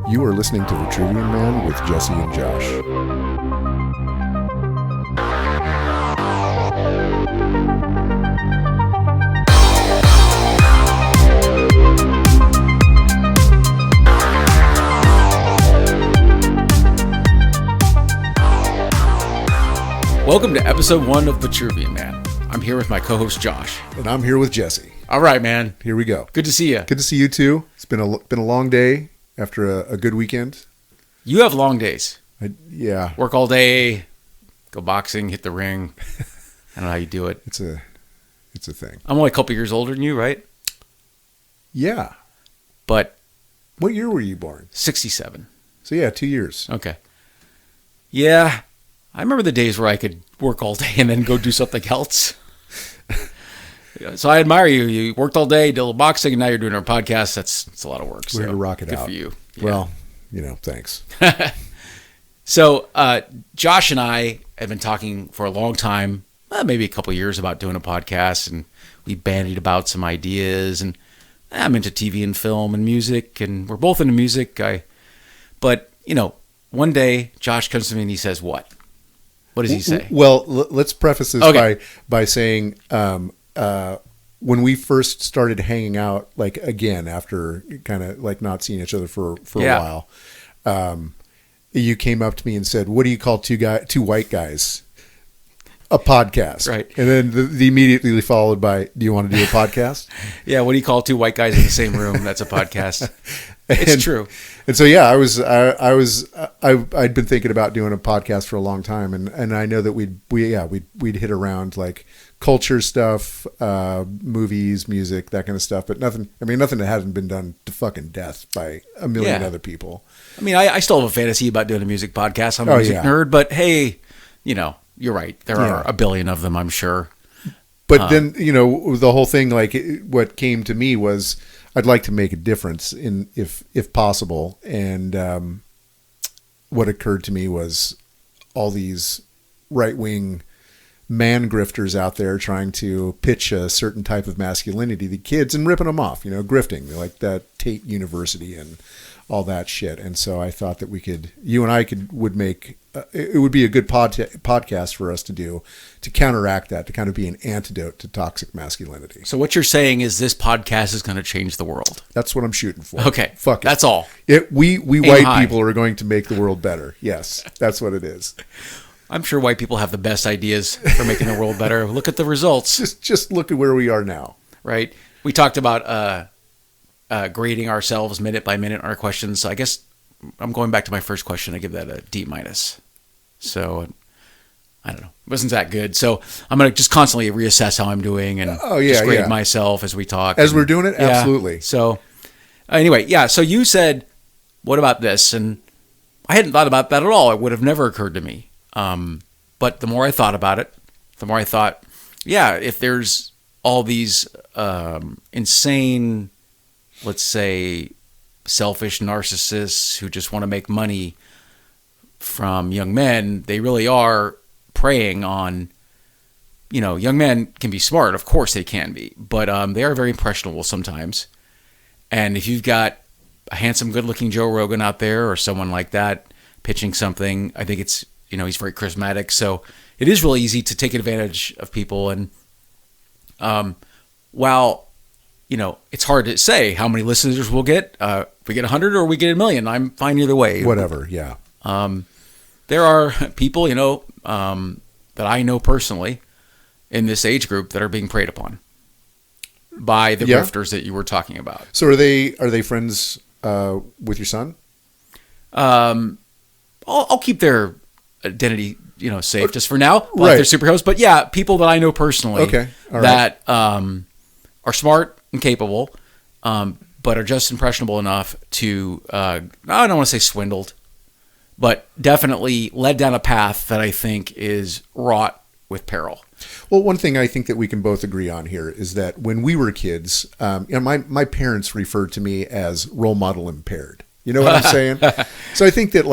You are listening to Vitruvian Man with Jesse and Josh. Welcome to episode 1 of Vitruvian Man. I'm here with my co-host Josh. And I'm here with Jesse. All right, man. Here we go. Good to see you. Good to see you too. It's been a long day after a good weekend. You have long days. Yeah. Work all day, go boxing, hit the ring. I don't know how you do it. It's a thing. I'm only a couple years older than you, right? Yeah. But What year were you born? 67. So yeah, 2 years. Okay. Yeah. I remember the days where I could work all day and then go do something else. So I admire you. You worked all day, did a little boxing, and now you're doing our podcast. That's a lot of work. We're going to rock it good out. for you. Yeah. Well, thanks. So Josh and I have been talking for a long time, maybe a couple of years, about doing a podcast, and we bandied about some ideas. And I'm into TV and film and music, and we're both into music. But one day Josh comes to me and he says, "What? What does he say?" Well, let's preface this by saying when we first started hanging out, like again after kind of like not seeing each other for a while, you came up to me and said, "What do you call two white guys?" A podcast, right? And then the immediately followed by, "Do you want to do a podcast?" Yeah. What do you call two white guys in the same room? That's a podcast. It's true. And so yeah, I'd been thinking about doing a podcast for a long time, and I know that we'd hit around like culture stuff, movies, music, that kind of stuff, but nothing that hasn't been done to fucking death by a million other people. I mean, I still have a fantasy about doing a music podcast. I'm a music nerd, but hey, you're right. There are a billion of them, I'm sure. But then, the whole thing, like what came to me was I'd like to make a difference if possible. And what occurred to me was all these right-wing man grifters out there trying to pitch a certain type of masculinity to kids and ripping them off, grifting, like that Tate University and all that shit. And so I thought that you and I would make, it would be a good podcast for us to do to counteract that, to kind of be an antidote to toxic masculinity. So what you're saying is this podcast is going to change the world. That's what I'm shooting for. Okay. Fuck it. That's all. We white people are going to make the world better. Yes, that's what it is. I'm sure white people have the best ideas for making the world better. Look at the results. Just look at where we are now. Right. We talked about grading ourselves minute by minute on our questions. So I guess I'm going back to my first question. I give that a D-. So I don't know. It wasn't that good. So I'm going to just constantly reassess how I'm doing and just grade myself as we talk. As we're doing it? Absolutely. So anyway, so you said, what about this? And I hadn't thought about that at all. It would have never occurred to me. But the more I thought about it, the more I thought, if there's all these insane, let's say, selfish narcissists who just want to make money from young men, they really are preying on, young men can be smart. Of course they can be, but they are very impressionable sometimes. And if you've got a handsome, good-looking Joe Rogan out there or someone like that pitching something, I think it's, he's very charismatic. So it is really easy to take advantage of people. And while, it's hard to say how many listeners we'll get. If we get 100 or we get 1 million, I'm fine either way. Whatever, yeah. There are people, that I know personally in this age group that are being preyed upon by the grifters that you were talking about. So are they friends with your son? I'll keep their identity, safe just for now. Like they're superheroes, but people that I know personally that are smart and capable, but are just impressionable enough to, I don't want to say swindled, but definitely led down a path that I think is wrought with peril. Well, one thing I think that we can both agree on here is that when we were kids, my parents referred to me as role model impaired. You know what I'm saying? So I think that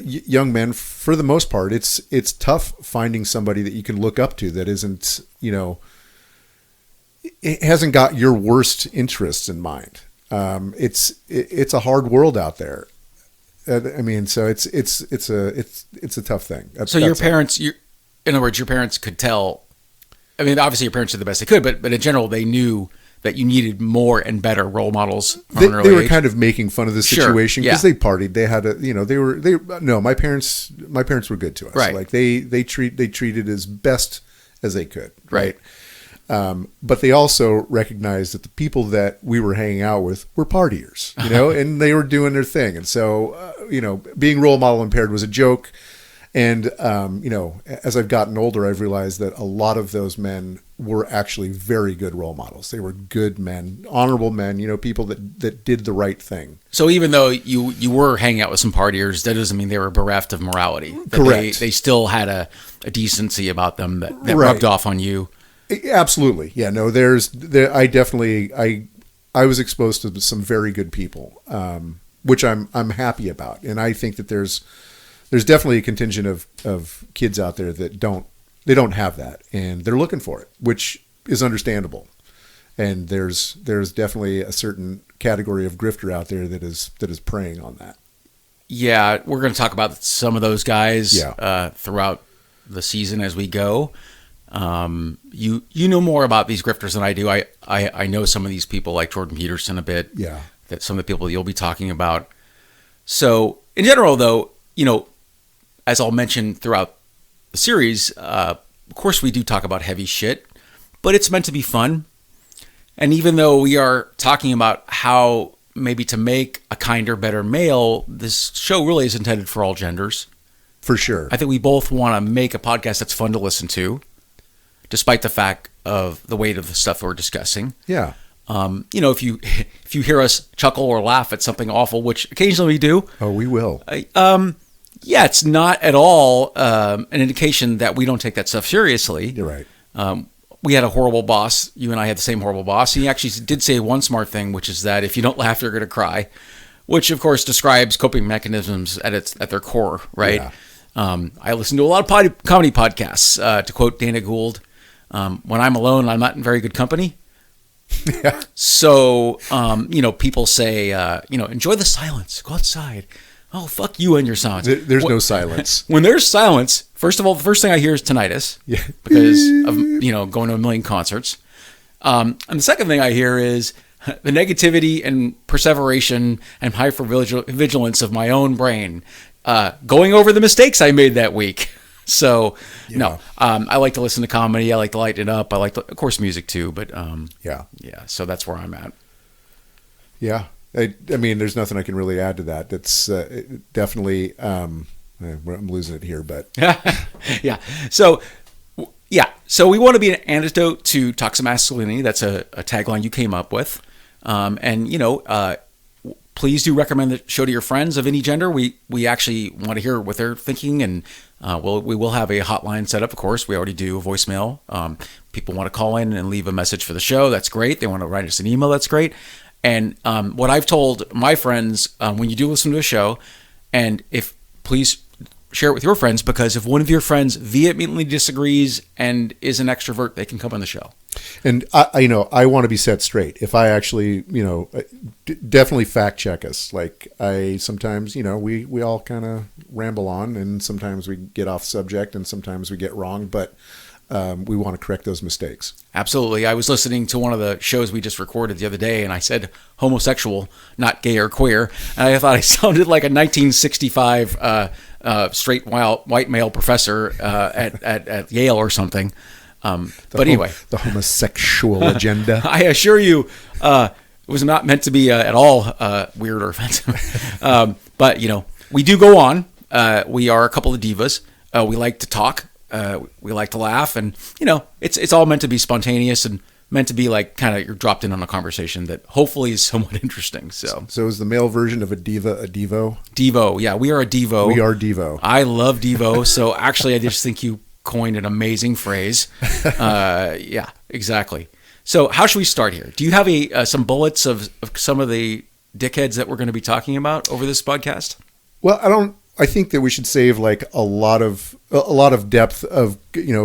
young men, for the most part, it's tough finding somebody that you can look up to that isn't, it hasn't got your worst interests in mind. It's a hard world out there. I mean, so it's a tough thing. So your parents, in other words, your parents could tell. I mean, obviously your parents did the best they could, but in general, they knew that you needed more and better role models. They were kind of making fun of the situation because they partied. They had my parents were good to us. Right. Like they treated as best as they could. Right. But they also recognized that the people that we were hanging out with were partiers, and they were doing their thing. And so, being role model impaired was a joke. And, as I've gotten older, I've realized that a lot of those men were actually very good role models. They were good men, honorable men, people that did the right thing. So even though you were hanging out with some partiers, that doesn't mean they were bereft of morality. Correct. They still had a decency about them that right. rubbed off on you. Absolutely. Yeah, no, I was exposed to some very good people, which I'm happy about. And I think that there's definitely a contingent of kids out there that don't have that, and they're looking for it, which is understandable. And there's definitely a certain category of grifter out there that is preying on that. Yeah, we're going to talk about some of those guys throughout the season as we go. You know more about these grifters than I do. I know some of these people like Jordan Peterson a bit. Yeah. That some of the people you'll be talking about. So in general, though, as I'll mention throughout the series, of course we do talk about heavy shit, but it's meant to be fun. And even though we are talking about how maybe to make a kinder, better male, this show really is intended for all genders. For sure. I think we both want to make a podcast that's fun to listen to, despite the fact of the weight of the stuff we're discussing. Yeah. If you hear us chuckle or laugh at something awful, which occasionally we do. Oh, we will. Yeah, it's not at all an indication that we don't take that stuff seriously. You're right. We had a horrible boss. You and I had the same horrible boss. He actually did say one smart thing, which is that if you don't laugh, you're going to cry, which of course describes coping mechanisms at their core, right? Yeah. I listen to a lot of comedy podcasts. To quote Dana Gould, when I'm alone, I'm not in very good company. Yeah. So, people say, enjoy the silence, go outside. Oh, fuck you and your silence. There's no silence. When there's silence, first of all, the first thing I hear is tinnitus. Yeah. Because of, going to a million concerts. And the second thing I hear is the negativity and perseveration and hypervigilance of my own brain, going over the mistakes I made that week. So, I like to listen to comedy. I like to lighten it up. I like, of course, music too. But yeah. So that's where I'm at. Yeah. I mean, there's nothing I can really add to that. That's definitely, I'm losing it here, but. Yeah. So we want to be an antidote to toxic masculinity. That's a tagline you came up with. Please do recommend the show to your friends of any gender. We actually want to hear what they're thinking, and we will have a hotline set up, of course. We already do a voicemail. People want to call in and leave a message for the show. That's great. They want to write us an email. That's great. And what I've told my friends, when you do listen to a show, and please share it with your friends, because if one of your friends vehemently disagrees and is an extrovert, they can come on the show. And I want to be set straight. If I actually, definitely fact check us. Like I sometimes, we all kind of ramble on, and sometimes we get off subject, and sometimes we get wrong, but we want to correct those mistakes. Absolutely. I was listening to one of the shows we just recorded the other day, and I said homosexual, not gay or queer. And I thought I sounded like a 1965 straight white male professor at Yale or something. But anyway. The homosexual agenda. I assure you, it was not meant to be at all weird or offensive. But, we do go on. We are a couple of divas. We like to talk. We like to laugh, and it's all meant to be spontaneous and meant to be like kind of you're dropped in on a conversation that hopefully is somewhat interesting. So is the male version of a diva a devo? Devo, yeah, we are a devo. We are devo. I love devo. So actually, I just think you coined an amazing phrase. Yeah, exactly. So how should we start here? Do you have some bullets of some of the dickheads that we're going to be talking about over this podcast? Well, I think that we should save like a lot of depth of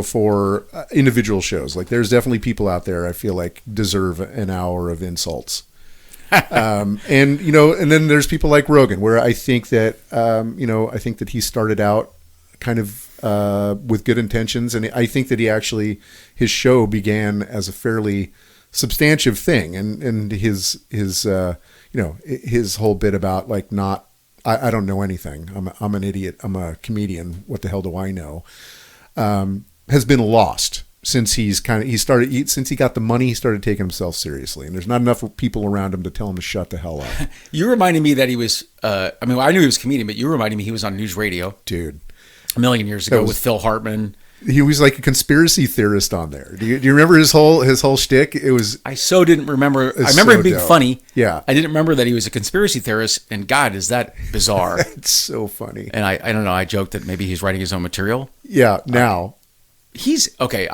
for individual shows. Like there's definitely people out there I feel like deserve an hour of insults. And and then there's people like Rogan, where I think that I think that he started out kind of with good intentions, and I think that his show began as a fairly substantive thing, and his his whole bit about like not I don't know anything, I'm an idiot, I'm a comedian, what the hell do I know, has been lost since he got the money. He started taking himself seriously, and there's not enough people around him to tell him to shut the hell up. You reminded me that he was I knew he was a comedian, but you reminded me he was on news radio, dude, a million years ago with Phil Hartman. He was like a conspiracy theorist on there. Do you remember his whole shtick? It was. I so didn't remember. I remember him being funny. Yeah. I didn't remember that he was a conspiracy theorist. And God, is that bizarre? It's so funny. And I don't know. I joked that maybe he's writing his own material. Yeah. Now he's okay.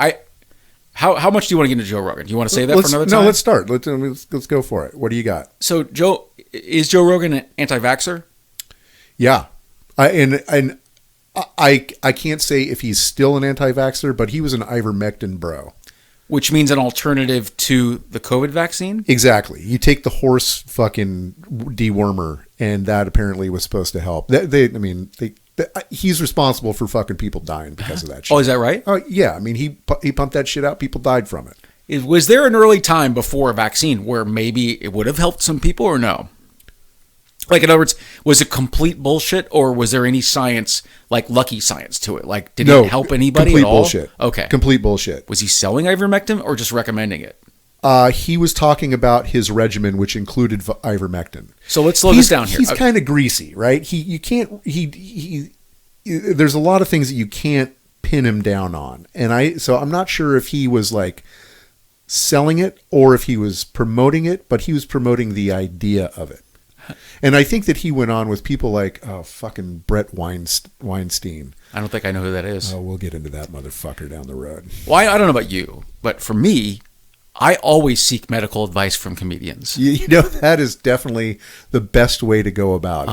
How much do you want to get into Joe Rogan? Do you want to save that for another time? No, let's start. Let's go for it. What do you got? So is Joe Rogan an anti-vaxxer? Yeah, I can't say if he's still an anti-vaxxer, but he was an ivermectin bro. Which means an alternative to the COVID vaccine? Exactly. You take the horse fucking dewormer, and that apparently was supposed to help. He's responsible for fucking people dying because of that shit. Oh, is that right? Oh, yeah. I mean, he pumped that shit out. People died from it. Was there an early time before a vaccine where maybe it would have helped some people or no? Like, in other words, was it complete bullshit, or was there any science, like lucky science to it? Like, did it help anybody at all? Bullshit. Okay. Complete bullshit. Was he selling ivermectin or just recommending it? He was talking about his regimen, which included ivermectin. So let's slow this down here. He's kind of greasy, right? There's a lot of things that you can't pin him down on. And so I'm not sure if he was like selling it or if he was promoting it, but he was promoting the idea of it. And I think that he went on with people like, fucking Brett Weinstein. I don't think I know who that is. Oh, we'll get into that motherfucker down the road. Well, I don't know about you, but for me, I always seek medical advice from comedians. That is definitely the best way to go about it.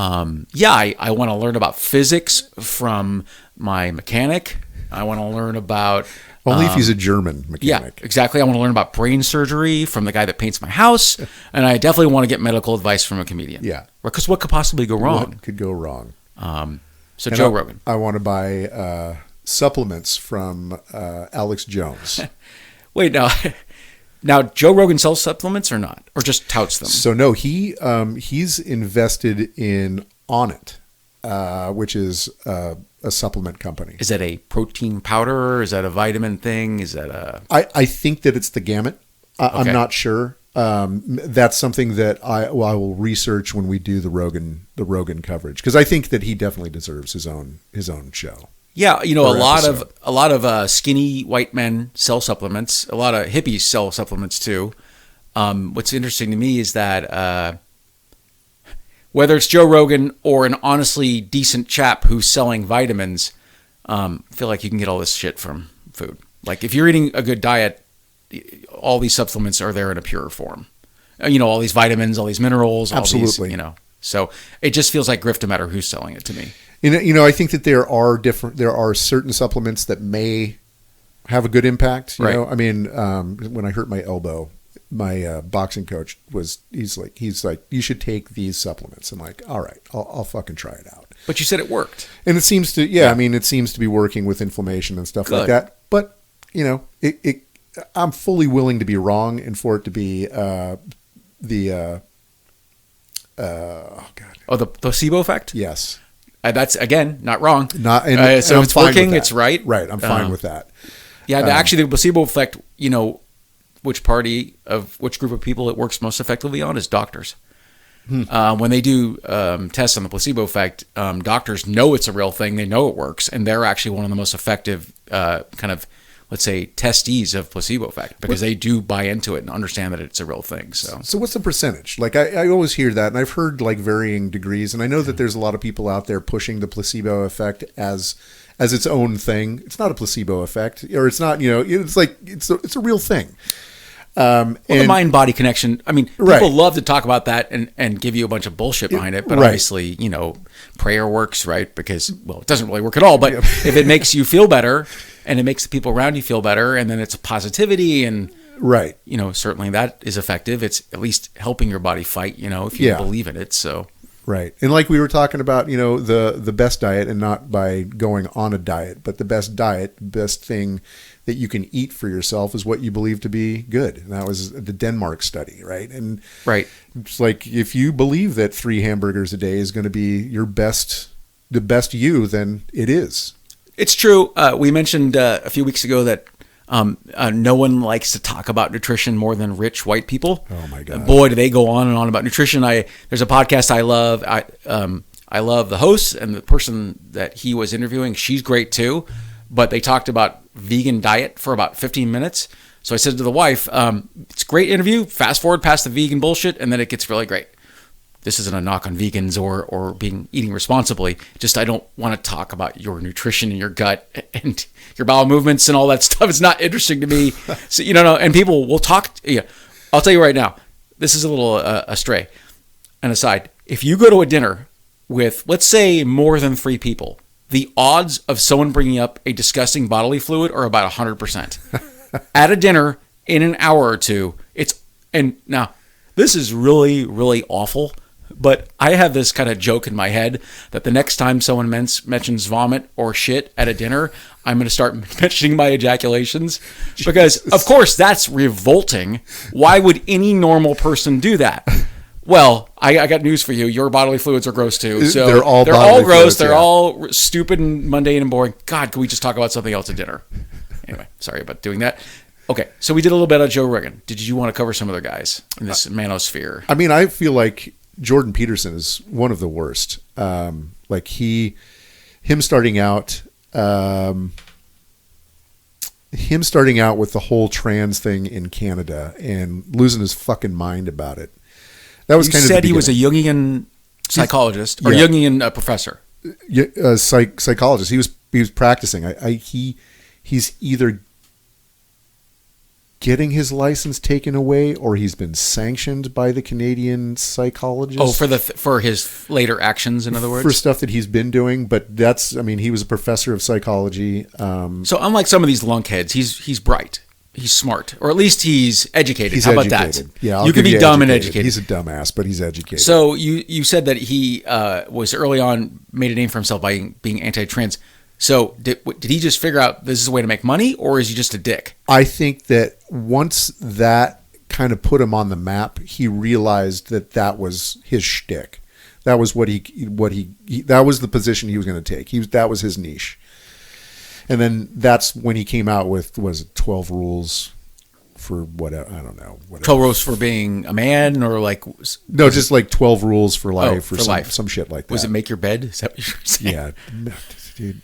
I want to learn about physics from my mechanic. I want to learn about... Only if he's a German mechanic. Yeah, exactly. I want to learn about brain surgery from the guy that paints my house. And I definitely want to get medical advice from a comedian. Yeah. Because what could possibly go wrong? What could go wrong? So Joe Rogan. I want to buy supplements from Alex Jones. Wait, now Joe Rogan sells supplements or not? Or just touts them? So no, he's invested in Onnit, which is a supplement company. Is that a protein powder? Is that a vitamin thing? Is that a... I think that it's the gamut. I'm not sure. That's something that I will research when we do the Rogan coverage, because I think that he definitely deserves his own show. Yeah, a lot of skinny white men sell supplements. A lot of hippies sell supplements too. What's interesting to me is that whether it's Joe Rogan or an honestly decent chap who's selling vitamins, I feel like you can get all this shit from food. Like if you're eating a good diet, all these supplements are there in a pure form. All these vitamins, all these minerals, absolutely. All these, So it just feels like grift no matter who's selling it to me. I think that there are certain supplements that may have a good impact. Right. I mean, when I hurt my elbow, my boxing coach he's like, you should take these supplements. I'm like, all right, I'll fucking try it out. But you said it worked. And it seems to, I mean, it seems to be working with inflammation and stuff like that. But, I'm fully willing to be wrong and for it to be the placebo effect? Yes. That's, again, not wrong. So if it's working, it's right. Right, I'm fine with that. Yeah, actually, the placebo effect, which group of people it works most effectively on is doctors. When they do tests on the placebo effect, doctors know it's a real thing. They know it works, and they're actually one of the most effective kind of, let's say, testees of placebo effect because they do buy into it and understand that it's a real thing. So what's the percentage? Like I always hear that, and I've heard like varying degrees, and I know that there's a lot of people out there pushing the placebo effect as its own thing. It's not a placebo effect, or it's not. It's like it's a real thing. The mind-body connection. I mean, people love to talk about that and give you a bunch of bullshit behind it, but obviously, prayer works, right? Because, it doesn't really work at all, but if it makes you feel better and it makes the people around you feel better, and then it's positivity and Right. Certainly that is effective. It's at least helping your body fight, if you believe in it. So. Right. And like we were talking about, the best diet, and not by going on a diet, but the best diet, best thing that you can eat for yourself is what you believe to be good. And that was the Denmark study, right? And right. It's like, if you believe that 3 hamburgers a day is going to be the best you, then it is. It's true. We mentioned a few weeks ago that no one likes to talk about nutrition more than rich white people. Oh my God. Boy, do they go on and on about nutrition. There's a podcast I love. I love the host and the person that he was interviewing. She's great too. But they talked about vegan diet for about 15 minutes. So I said to the wife, it's a great interview. Fast forward past the vegan bullshit, and then it gets really great. This isn't a knock on vegans or eating responsibly. Just I don't want to talk about your nutrition and your gut and your bowel movements and all that stuff. It's not interesting to me. So and people will talk. I'll tell you right now. This is a little astray. An aside. If you go to a dinner with, let's say, more than 3 people, the odds of someone bringing up a disgusting bodily fluid are about 100%. At a dinner in an hour or two, now this is really, really awful. But I have this kind of joke in my head that the next time someone mentions vomit or shit at a dinner, I'm going to start mentioning my ejaculations. Because, of course, that's revolting. Why would any normal person do that? Well, I got news for you. Your bodily fluids are gross too. So they're all gross. Fluids, they're all stupid and mundane and boring. God, can we just talk about something else at dinner? Anyway, sorry about doing that. Okay, so we did a little bit of Joe Rogan. Did you want to cover some other guys in this manosphere? I mean, I feel like Jordan Peterson is one of the worst. Like him starting out with the whole trans thing in Canada and losing his fucking mind about it. That was kind of. You said he was a Jungian psychologist or Jungian professor. Psychologist. He was practicing. He's either getting his license taken away, or he's been sanctioned by the Canadian psychologist. Oh, for his later actions, in other words, for stuff that he's been doing. But he was a professor of psychology. So unlike some of these lunkheads, he's bright, he's smart, or at least he's educated. How about that? Yeah, you can be dumb and educated. He's a dumbass, but he's educated. So you said that he was early on made a name for himself by being anti-trans. So did he just figure out this is a way to make money, or is he just a dick? I think that once that kind of put him on the map, he realized that was his shtick. That was that was the position he was going to take. That was his niche. And then that's when he came out with 12 rules for whatever, I don't know. Whatever. 12 rules for being a man, or like no, just like 12 rules for life, some shit like that. Was it make your bed? Is that what you're saying? Yeah, no, dude.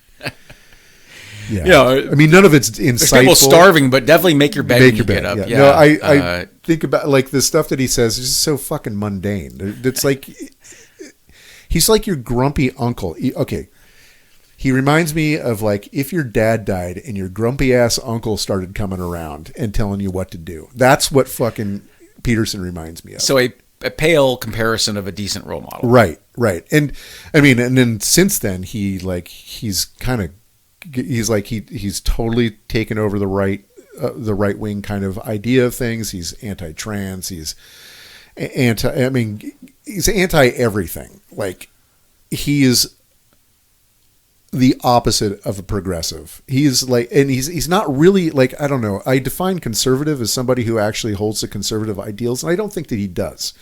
Yeah, I mean, none of it's insightful. There's people starving, but definitely make your bed when you get up. Yeah. No, I think about like the stuff that he says is just so fucking mundane. It's like he's like your grumpy uncle. Okay, he reminds me of like if your dad died and your grumpy ass uncle started coming around and telling you what to do. That's what fucking Peterson reminds me of. So a pale comparison of a decent role model. Right. And I mean, and then since then he's totally taken over the right wing kind of idea of things. He's anti-trans. He's anti everything. Like he is the opposite of a progressive. He's like, and he's not really like, I don't know. I define conservative as somebody who actually holds the conservative ideals, and I don't think that he does.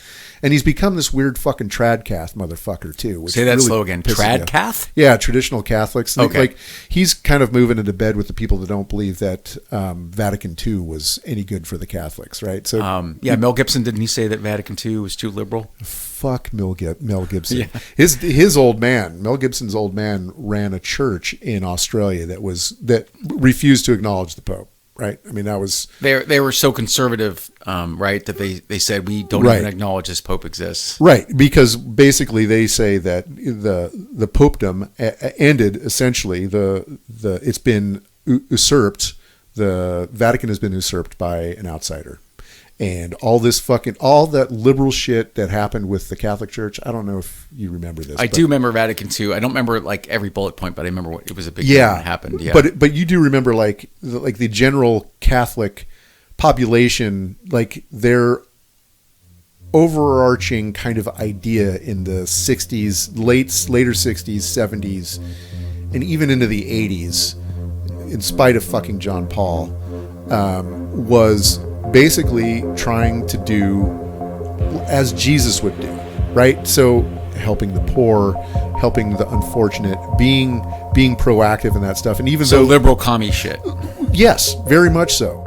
And he's become this weird fucking tradcath motherfucker too. Say that really slow again. Tradcath? Yeah, traditional Catholics. Okay. Like he's kind of moving into bed with the people that don't believe that Vatican II was any good for the Catholics, right? So Mel Gibson, didn't he say that Vatican II was too liberal? Fuck Mel Gibson. Yeah. His old man, Mel Gibson's old man, ran a church in Australia that refused to acknowledge the Pope. Right. I mean, that was they were so conservative, right, that they said we don't even acknowledge this Pope exists. Right, because basically they say that the popedom ended essentially it's been usurped. The Vatican has been usurped by an outsider. And all that liberal shit that happened with the Catholic Church. I don't know if you remember this. I do remember Vatican II. I don't remember like every bullet point, but I remember it was a big thing that happened. Yeah. But you do remember like the general Catholic population, like their overarching kind of idea in the 60s, later 60s, 70s, and even into the 80s, in spite of fucking John Paul, was basically trying to do as Jesus would do, right? So helping the poor, helping the unfortunate, being proactive in that stuff. And even so liberal commie shit. Yes, very much so.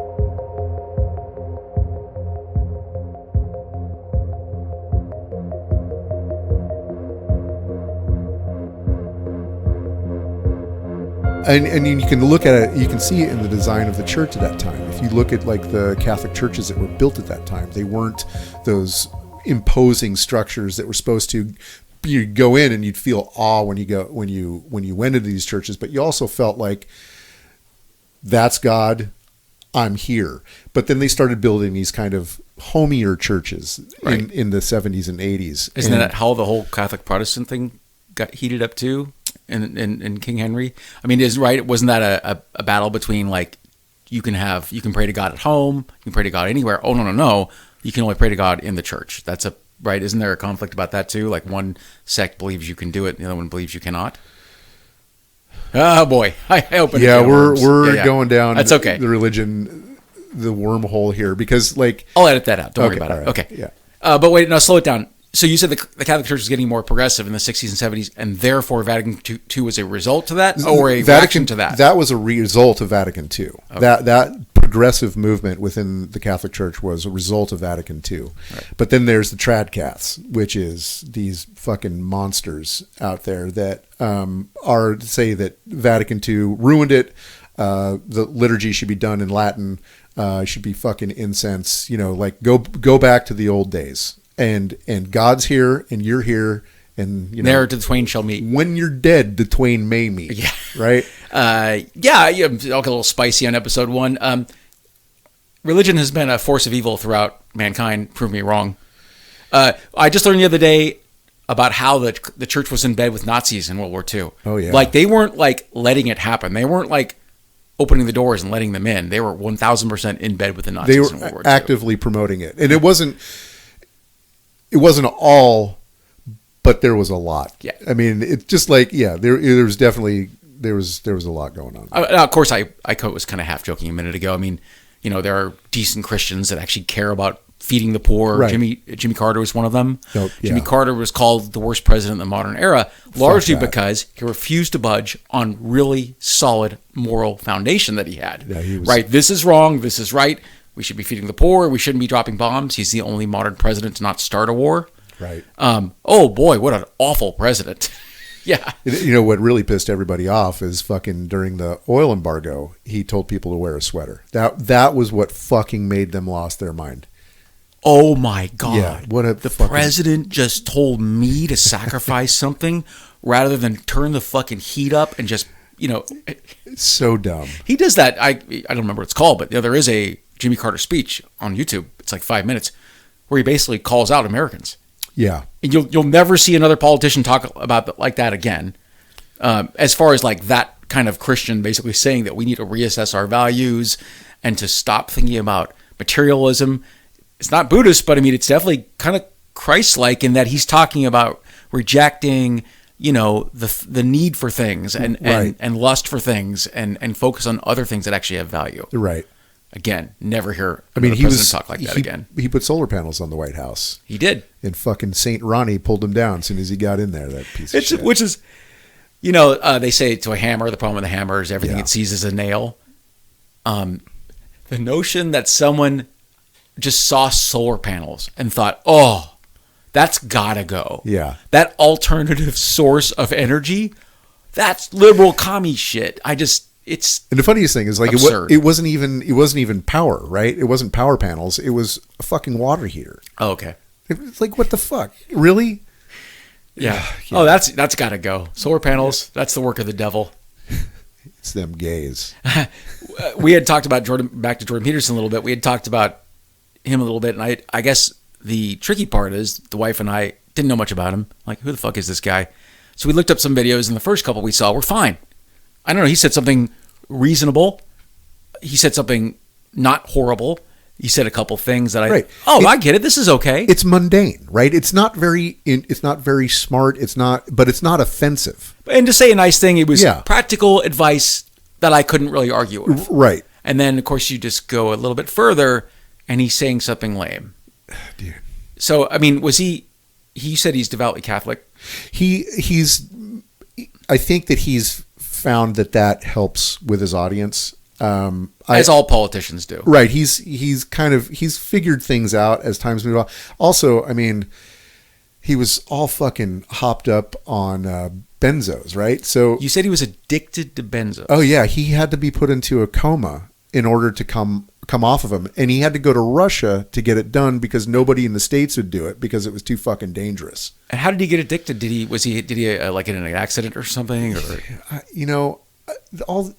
And you can look at it, you can see it in the design of the church at that time. If you look at like the Catholic churches that were built at that time, they weren't those imposing structures that were supposed to, you'd go in and you'd feel awe when you went into these churches, but you also felt like, that's God, I'm here. But then they started building these kind of homier churches in the 70s and 80s. Isn't that how the whole Catholic Protestant thing got heated up too? In King Henry, I mean, wasn't that a battle between like you can pray to God at home, you can pray to God anywhere. Oh no, you can only pray to God in the church. That's right. Isn't there a conflict about that too? Like one sect believes you can do it, the other one believes you cannot. Oh boy, I opened. Yeah, we're going down. That's okay. The religion, the wormhole here, because like I'll edit that out. Don't worry about it. Right. Okay. Yeah. But wait, no, slow it down. So you said the Catholic Church is getting more progressive in the 60s and 70s, and therefore Vatican II was a result to that, or a reaction to that? That was a result of Vatican II. Okay. That progressive movement within the Catholic Church was a result of Vatican II. Right. But then there's the Tradcaths, which is these fucking monsters out there that are say that Vatican II ruined it. The liturgy should be done in Latin. Should be fucking incense. Like go back to the old days. And God's here, and you're here, and ne'er the twain shall meet. When you're dead, the twain may meet. Yeah, right. I'll get a little spicy on episode 1. Religion has been a force of evil throughout mankind. Prove me wrong. I just learned the other day about how the church was in bed with Nazis in World War II. Oh yeah, like they weren't like letting it happen. They weren't like opening the doors and letting them in. They were 1,000% in bed with the Nazis. They were in World War actively promoting it, and it wasn't all, but there was a lot. Yeah. I mean, it's just like, there was definitely, there was a lot going on. Of course, I was kind of half joking a minute ago. I mean, there are decent Christians that actually care about feeding the poor. Right. Jimmy Carter was one of them. Oh, yeah. Jimmy Carter was called the worst president in the modern era, largely because he refused to budge on really solid moral foundation that he had. Yeah, he was, right. This is wrong. This is right. We should be feeding the poor. We shouldn't be dropping bombs. He's the only modern president to not start a war. Right. Oh boy, what an awful president. Yeah. What really pissed everybody off is fucking during the oil embargo, he told people to wear a sweater. That was what fucking made them lost their mind. Oh my God. Yeah. The president just told me to sacrifice something rather than turn the fucking heat up and just, It's so dumb. He does that. I don't remember what it's called, but there is a Jimmy Carter speech on YouTube. It's like 5 minutes where he basically calls out Americans. Yeah. And you'll never see another politician talk about like that again. As far as like that kind of Christian basically saying that we need to reassess our values and to stop thinking about materialism. It's not Buddhist, but I mean, it's definitely kind of Christ-like in that he's talking about rejecting, the need for things and lust for things and focus on other things that actually have value. Right. Again, never hear he talk like that again. He put solar panels on the White House. He did. And fucking St. Ronnie pulled him down as soon as he got in there, that piece of shit. Which is, they say to a hammer, the problem with the hammer is everything it sees is a nail. The notion that someone just saw solar panels and thought, oh, that's gotta go. Yeah. That alternative source of energy, that's liberal commie shit. And the funniest thing is, like, it wasn't even power, right? It wasn't power panels. It was a fucking water heater. Oh, okay. It's like, what the fuck? Really? Yeah. Oh, that's got to go. Solar panels. That's the work of the devil. It's them gays. We had talked about back to Jordan Peterson a little bit. We had talked about him a little bit, and I guess the tricky part is the wife and I didn't know much about him. Like, who the fuck is this guy? So we looked up some videos, and the first couple we saw were fine. I don't know. He said something reasonable. He said something not horrible. You said a couple things that Right. I get it. This is okay. It's mundane, right? It's not very smart. But it's not offensive. And to say a nice thing, it was Yeah. practical advice that I couldn't really argue with. Right. And then, of course, you just go a little bit further, and he's saying something lame. Dude. So, I mean, was he said he's devoutly Catholic. I think that he's found that helps with his audience. As all politicians do. Right. He's figured things out as times move on. Also, I mean, he was all fucking hopped up on benzos, right? So You said he was addicted to benzos. oh yeah, he had to be put into a coma in order to come off of them, and he had to go to Russia to get it done because nobody in the States would do it because it was too fucking dangerous. And how did he get addicted? Did he like in an accident or something? Or All.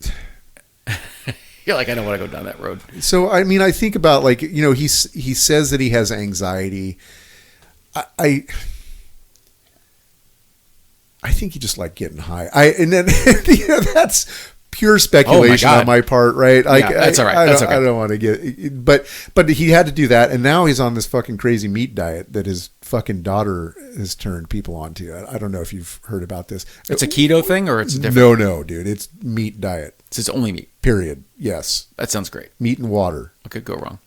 you're like, I don't want to go down that road. So I mean, I think about he says that he has anxiety. I think he just liked getting high. And then that's pure speculation on my part, right? That's all right. That's okay. I don't want to get, but he had to do that, and now he's on this fucking crazy meat diet that his fucking daughter has turned people onto. I don't know if you've heard about this. It's a keto thing, or it's a different? No, dude. It's meat diet. It's only meat. Period. Yes. That sounds great. Meat and water. What could go wrong?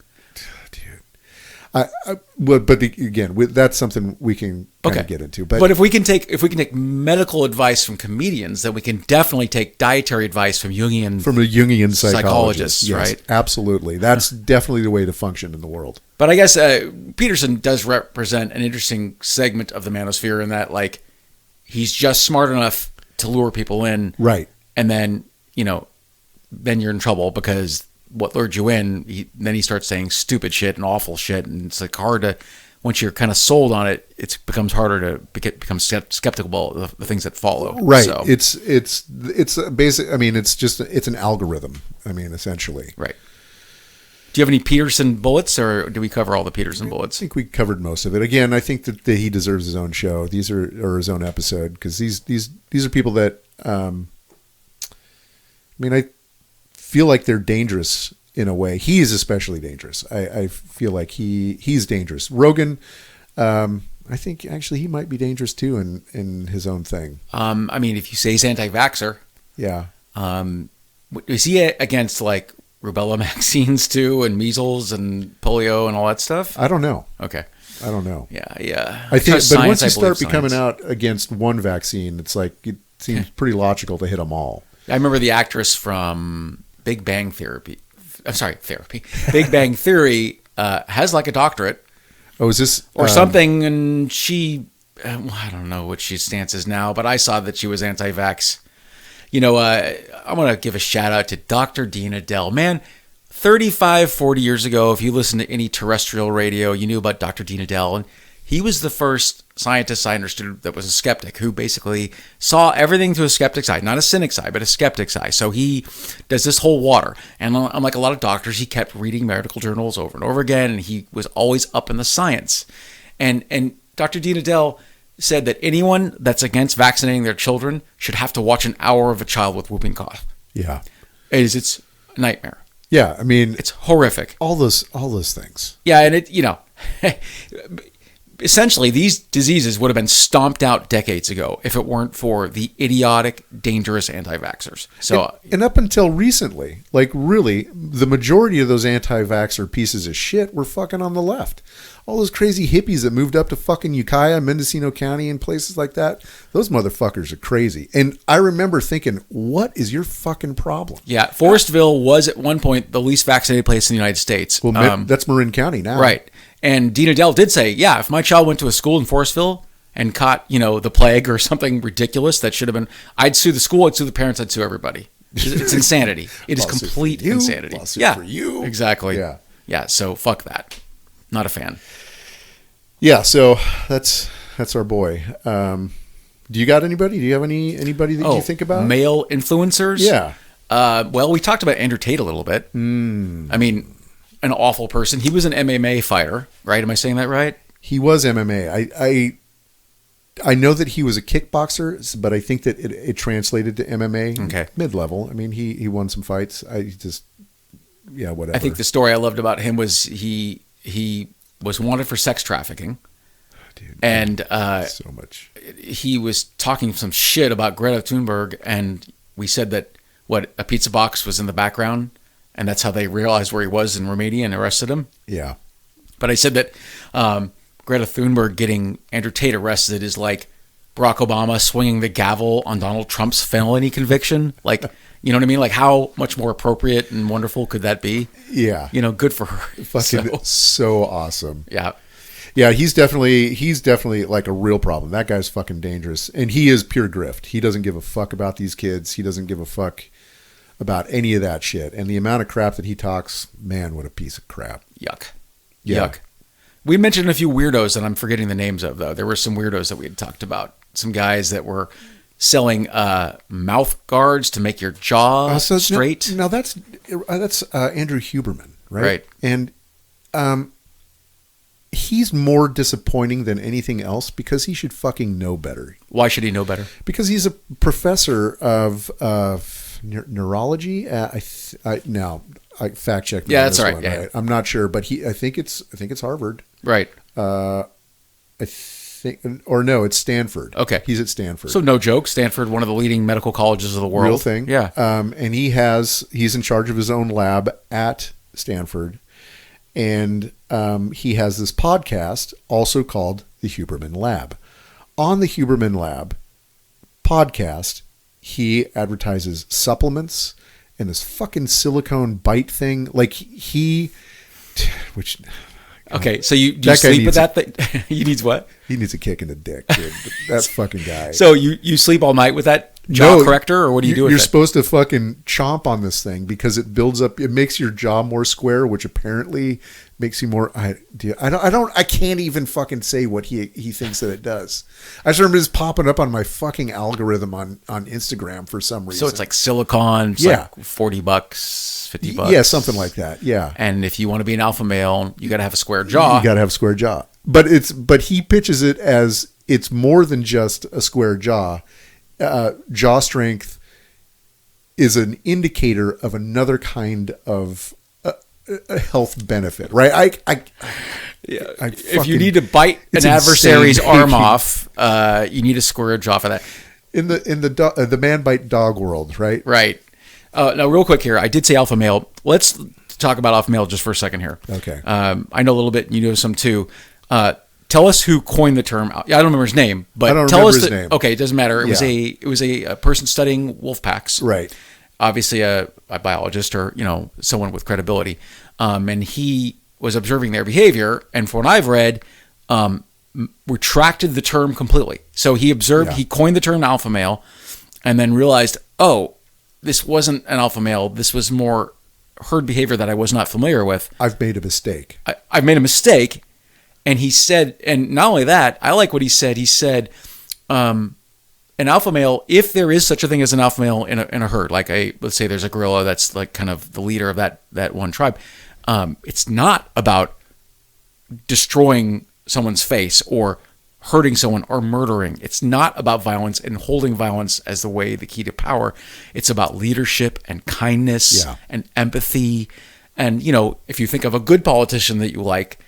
Again, that's something we can kind of get into. But if we can take medical advice from comedians, then we can definitely take dietary advice from a Jungian psychologist, yes, right? Absolutely, that's definitely the way to function in the world. But I guess Peterson does represent an interesting segment of the manosphere in that, like, he's just smart enough to lure people in, right? And then then you're in trouble because what lured you in, then he starts saying stupid shit and awful shit, and it's like hard to, once you're kind of sold on it, it becomes harder to become skeptical of the things that follow. Right. So, it's a basic. I mean, it's an algorithm. I mean, essentially. Right. Do you have any Peterson bullets, or do we cover all the Peterson bullets? I think we covered most of it. Again, I think that he deserves his own show. These are or his own episode, because these are people that. I mean, I feel like they're dangerous in a way. He is especially dangerous. I feel like he's dangerous. Rogan, I think actually he might be dangerous too in his own thing. I mean, if you say he's anti-vaxxer, yeah. Is he against like rubella vaccines too, and measles and polio and all that stuff? I don't know. Okay. I don't know. Yeah. I think, but once you start becoming out against one vaccine, it's like it seems pretty logical to hit them all. I remember the actress from Big Bang Therapy. I'm sorry, Therapy. Big Bang Theory has like a doctorate. Oh, is this or something? And she, I don't know what she stance is now, but I saw that she was anti-vax. You know, I want to give a shout out to Dr. Dean Adele. Man, 35, 40 years ago, if you listen to any terrestrial radio, you knew about Dr. Dean Adele. And he was the first scientist I understood that was a skeptic, who basically saw everything through a skeptic's eye, not a cynic's eye, but a skeptic's eye. So he does this whole water. And unlike a lot of doctors, he kept reading medical journals over and over again, and he was always up in the science. And Dr. Dean Adele said that anyone that's against vaccinating their children should have to watch an hour of a child with whooping cough. Yeah. It's a nightmare. Yeah, I mean, it's horrific. All those things. Yeah, and it, you know, essentially these diseases would have been stomped out decades ago if it weren't for the idiotic, dangerous anti-vaxxers. So, and up until recently, like really, the majority of those anti-vaxxer pieces of shit were fucking on the left. All those crazy hippies that moved up to fucking Ukiah, Mendocino County, and places like that, those motherfuckers are crazy. And I remember thinking, what is your fucking problem? Yeah, Forestville was at one point the least vaccinated place in the United States. Well, that's Marin County now. Right. And Dean Adele did say, yeah, if my child went to a school in Forestville and caught, you know, the plague or something ridiculous that should have been, I'd sue the school, I'd sue the parents, I'd sue everybody. It's insanity. It is complete insanity. Yeah, for you. Exactly. Yeah. Yeah. So fuck that. Not a fan. Yeah. So that's our boy. Do you got anybody? Do you have anybody that you think about? Male influencers? Yeah. Well, we talked about Andrew Tate a little bit. I mean, an awful person. He was an MMA fighter, right? Am I saying that right? He was MMA. I know that he was a kickboxer, but I think that it translated to MMA. Okay. Mid-level. I mean, he won some fights. I just whatever. I think the story I loved about him was he was wanted for sex trafficking. Dude, and so much. He was talking some shit about Greta Thunberg, and we said that a pizza box was in the background, and that's how they realized where he was in Romania and arrested him. Yeah. But I said that Greta Thunberg getting Andrew Tate arrested is like Barack Obama swinging the gavel on Donald Trump's felony conviction. Like, you know what I mean? Like, how much more appropriate and wonderful could that be? Yeah. Good for her. Fucking so awesome. Yeah. Yeah, he's definitely like a real problem. That guy's fucking dangerous. And he is pure grift. He doesn't give a fuck about these kids. He doesn't give a fuck about any of that shit. And the amount of crap that he talks, man, what a piece of crap. Yuck. Yeah. Yuck. We mentioned a few weirdos that I'm forgetting the names of, though. There were some weirdos that we had talked about. Some guys that were selling mouth guards to make your jaw straight. No, that's Andrew Huberman, right? Right. And he's more disappointing than anything else because he should fucking know better. Why should he know better? Because he's a professor of neurology. I fact checked. Yeah, that's right. One, yeah. right. I'm not sure, but I think it's Harvard. Right. I think, or no, it's Stanford. Okay. He's at Stanford. So no joke, Stanford, one of the leading medical colleges of the world. Real thing. Yeah. And he's in charge of his own lab at Stanford. And he has this podcast also called The Huberman Lab. On the Huberman Lab podcast, he advertises supplements and this fucking silicone bite thing. Like okay, so do you sleep with that thing? He needs what? He needs a kick in the dick, dude. That fucking guy. So you sleep all night with that jaw corrector, or what do you do with it? You're supposed to fucking chomp on this thing because it builds up. It makes your jaw more square, which apparently makes you more. I can't even fucking say what he thinks that it does. I just remember this popping up on my fucking algorithm on Instagram for some reason. So it's like silicone. It's like $40, $50. Yeah, something like that. Yeah. And if you want to be an alpha male, you got to have a square jaw. You got to have a square jaw. But he pitches it as it's more than just a square jaw. Jaw strength is an indicator of another kind of a health benefit, right? If you need to bite an adversary's arm off, you need a square jaw for that. In the man bite dog world, right? Right. Now, real quick here, I did say alpha male. Let's talk about alpha male just for a second here. Okay. I know a little bit. You know some too. Tell us who coined the term. I don't remember his name, but I don't tell remember us his name. Okay, it doesn't matter. It was a person studying wolf packs. Right. Obviously a biologist or someone with credibility, and he was observing their behavior. And from what I've read, retracted the term completely. So he observed, he coined the term alpha male, and then realized, oh, this wasn't an alpha male. This was more herd behavior that I was not familiar with. I've made a mistake. I've made a mistake. And he said, and not only that, I like what he said. He said, an alpha male, if there is such a thing as an alpha male in a herd, like let's say there's a gorilla that's like kind of the leader of that one tribe, it's not about destroying someone's face or hurting someone or murdering. It's not about violence and holding violence as the key to power. It's about leadership and kindness and empathy. And, if you think of a good politician that you like,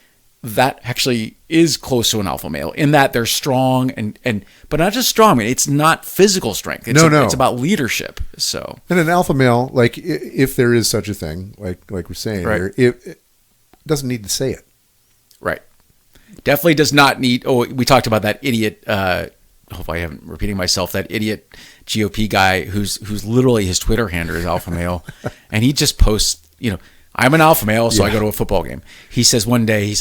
that actually is close to an alpha male in that they're strong but not just strong. I mean, it's not physical strength. It's about leadership. So, and an alpha male, like if there is such a thing, like we're saying here, it doesn't need to say it. Right. Definitely does not need. Oh, we talked about that idiot. Hopefully, I haven't repeating myself. That idiot GOP guy who's literally his Twitter handle is alpha male, and he just posts. I'm an alpha male, so I go to a football game. He says one day,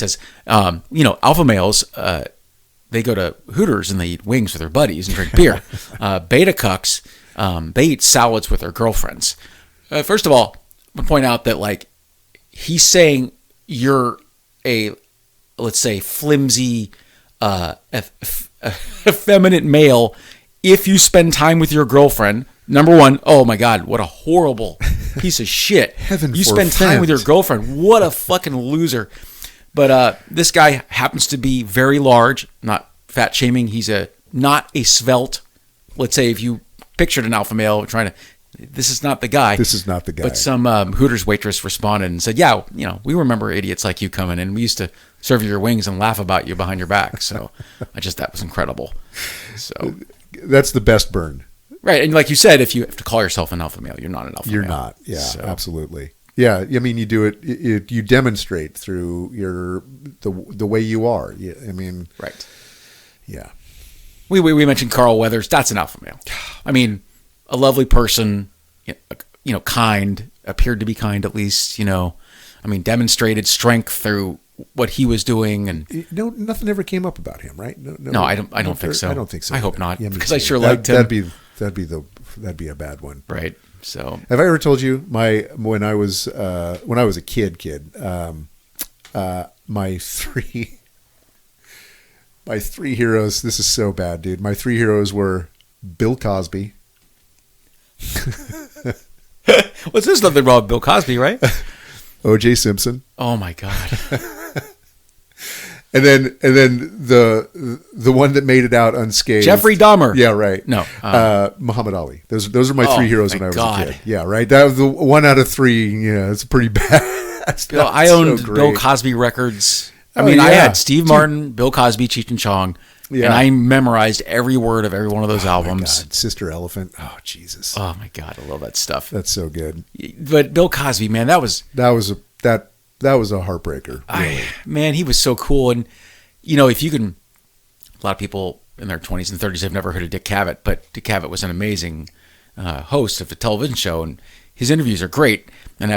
alpha males, they go to Hooters and they eat wings with their buddies and drink beer. Beta cucks, they eat salads with their girlfriends. First of all, I'm going to point out that he's saying you're a, let's say, flimsy, effeminate male if you spend time with your girlfriend. Number one, oh my God, what a horrible piece of shit. You spend time with your girlfriend. What a fucking loser. But this guy happens to be very large, not fat shaming. He's not a svelte. Let's say if you pictured an alpha male trying to This is not the guy. This is not the guy. But some Hooters waitress responded and said, yeah, we remember idiots like you coming in. We used to serve you your wings and laugh about you behind your back. So that was incredible. So that's the best burn. Right. And like you said, if you have to call yourself an alpha male, you're not an alpha male. You're not. Yeah, absolutely. Yeah. I mean, you do it, you demonstrate through the way you are. I mean, right. Yeah. We mentioned Carl Weathers. That's an alpha male. I mean, a lovely person, kind, appeared to be kind at least, demonstrated strength through what he was doing. And nothing ever came up about him, right? No, I don't think so. I don't think so. I hope not, yeah, because I sure liked him. That'd be a bad one. Right. So have I ever told you when I was a kid, my three heroes, this is so bad, dude. My three heroes were Bill Cosby. Well, there's nothing wrong with Bill Cosby, right? O.J. Simpson. Oh my God. And then the one that made it out unscathed. Jeffrey Dahmer. Yeah, right. No. Muhammad Ali. Those are my three heroes when I was a kid. Yeah, right. That was the 1 out of 3. Yeah, it's pretty bad. I owned Bill Cosby records. I had Steve Martin, Bill Cosby, Cheech and Chong. Yeah. And I memorized every word of every one of those albums. My God. Sister Elephant. Oh, Jesus. Oh my God, I love that stuff. That's so good. But Bill Cosby, man, that was a heartbreaker. Really. Man, he was so cool. And if you can, a lot of people in their 20s and 30s have never heard of Dick Cavett, but Dick Cavett was an amazing host of a television show, and his interviews are great. And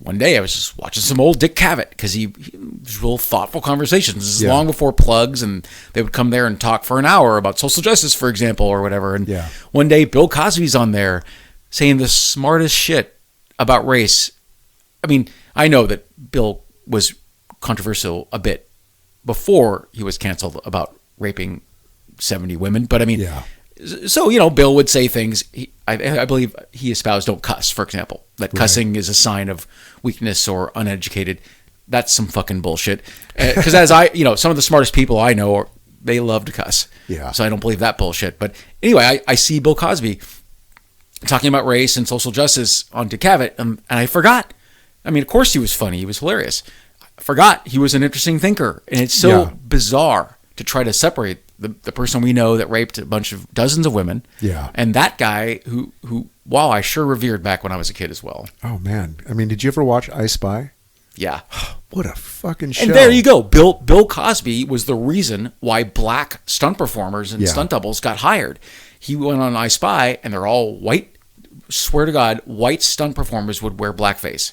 one day I was just watching some old Dick Cavett because he was real thoughtful conversations. This is long before plugs, and they would come there and talk for an hour about social justice, for example, or whatever. And one day Bill Cosby's on there saying the smartest shit about race. I mean, I know that Bill was controversial a bit before he was canceled about raping 70 women, but I mean, so, Bill would say things, I believe he espoused don't cuss, for example, that cussing is a sign of weakness or uneducated. That's some fucking bullshit. Because some of the smartest people I know, they love to cuss. Yeah. So I don't believe that bullshit. But anyway, I see Bill Cosby talking about race and social justice on Dick Cavett, and I forgot. I mean, of course he was funny. He was hilarious. I forgot he was an interesting thinker. And it's so bizarre to try to separate the person we know that raped dozens of women. Yeah. And that guy who wow, I sure revered back when I was a kid as well. Oh, man. I mean, did you ever watch I Spy? Yeah. What a fucking show. And there you go. Bill Cosby was the reason why black stunt performers and stunt doubles got hired. He went on I Spy, and they're all white. Swear to God, white stunt performers would wear blackface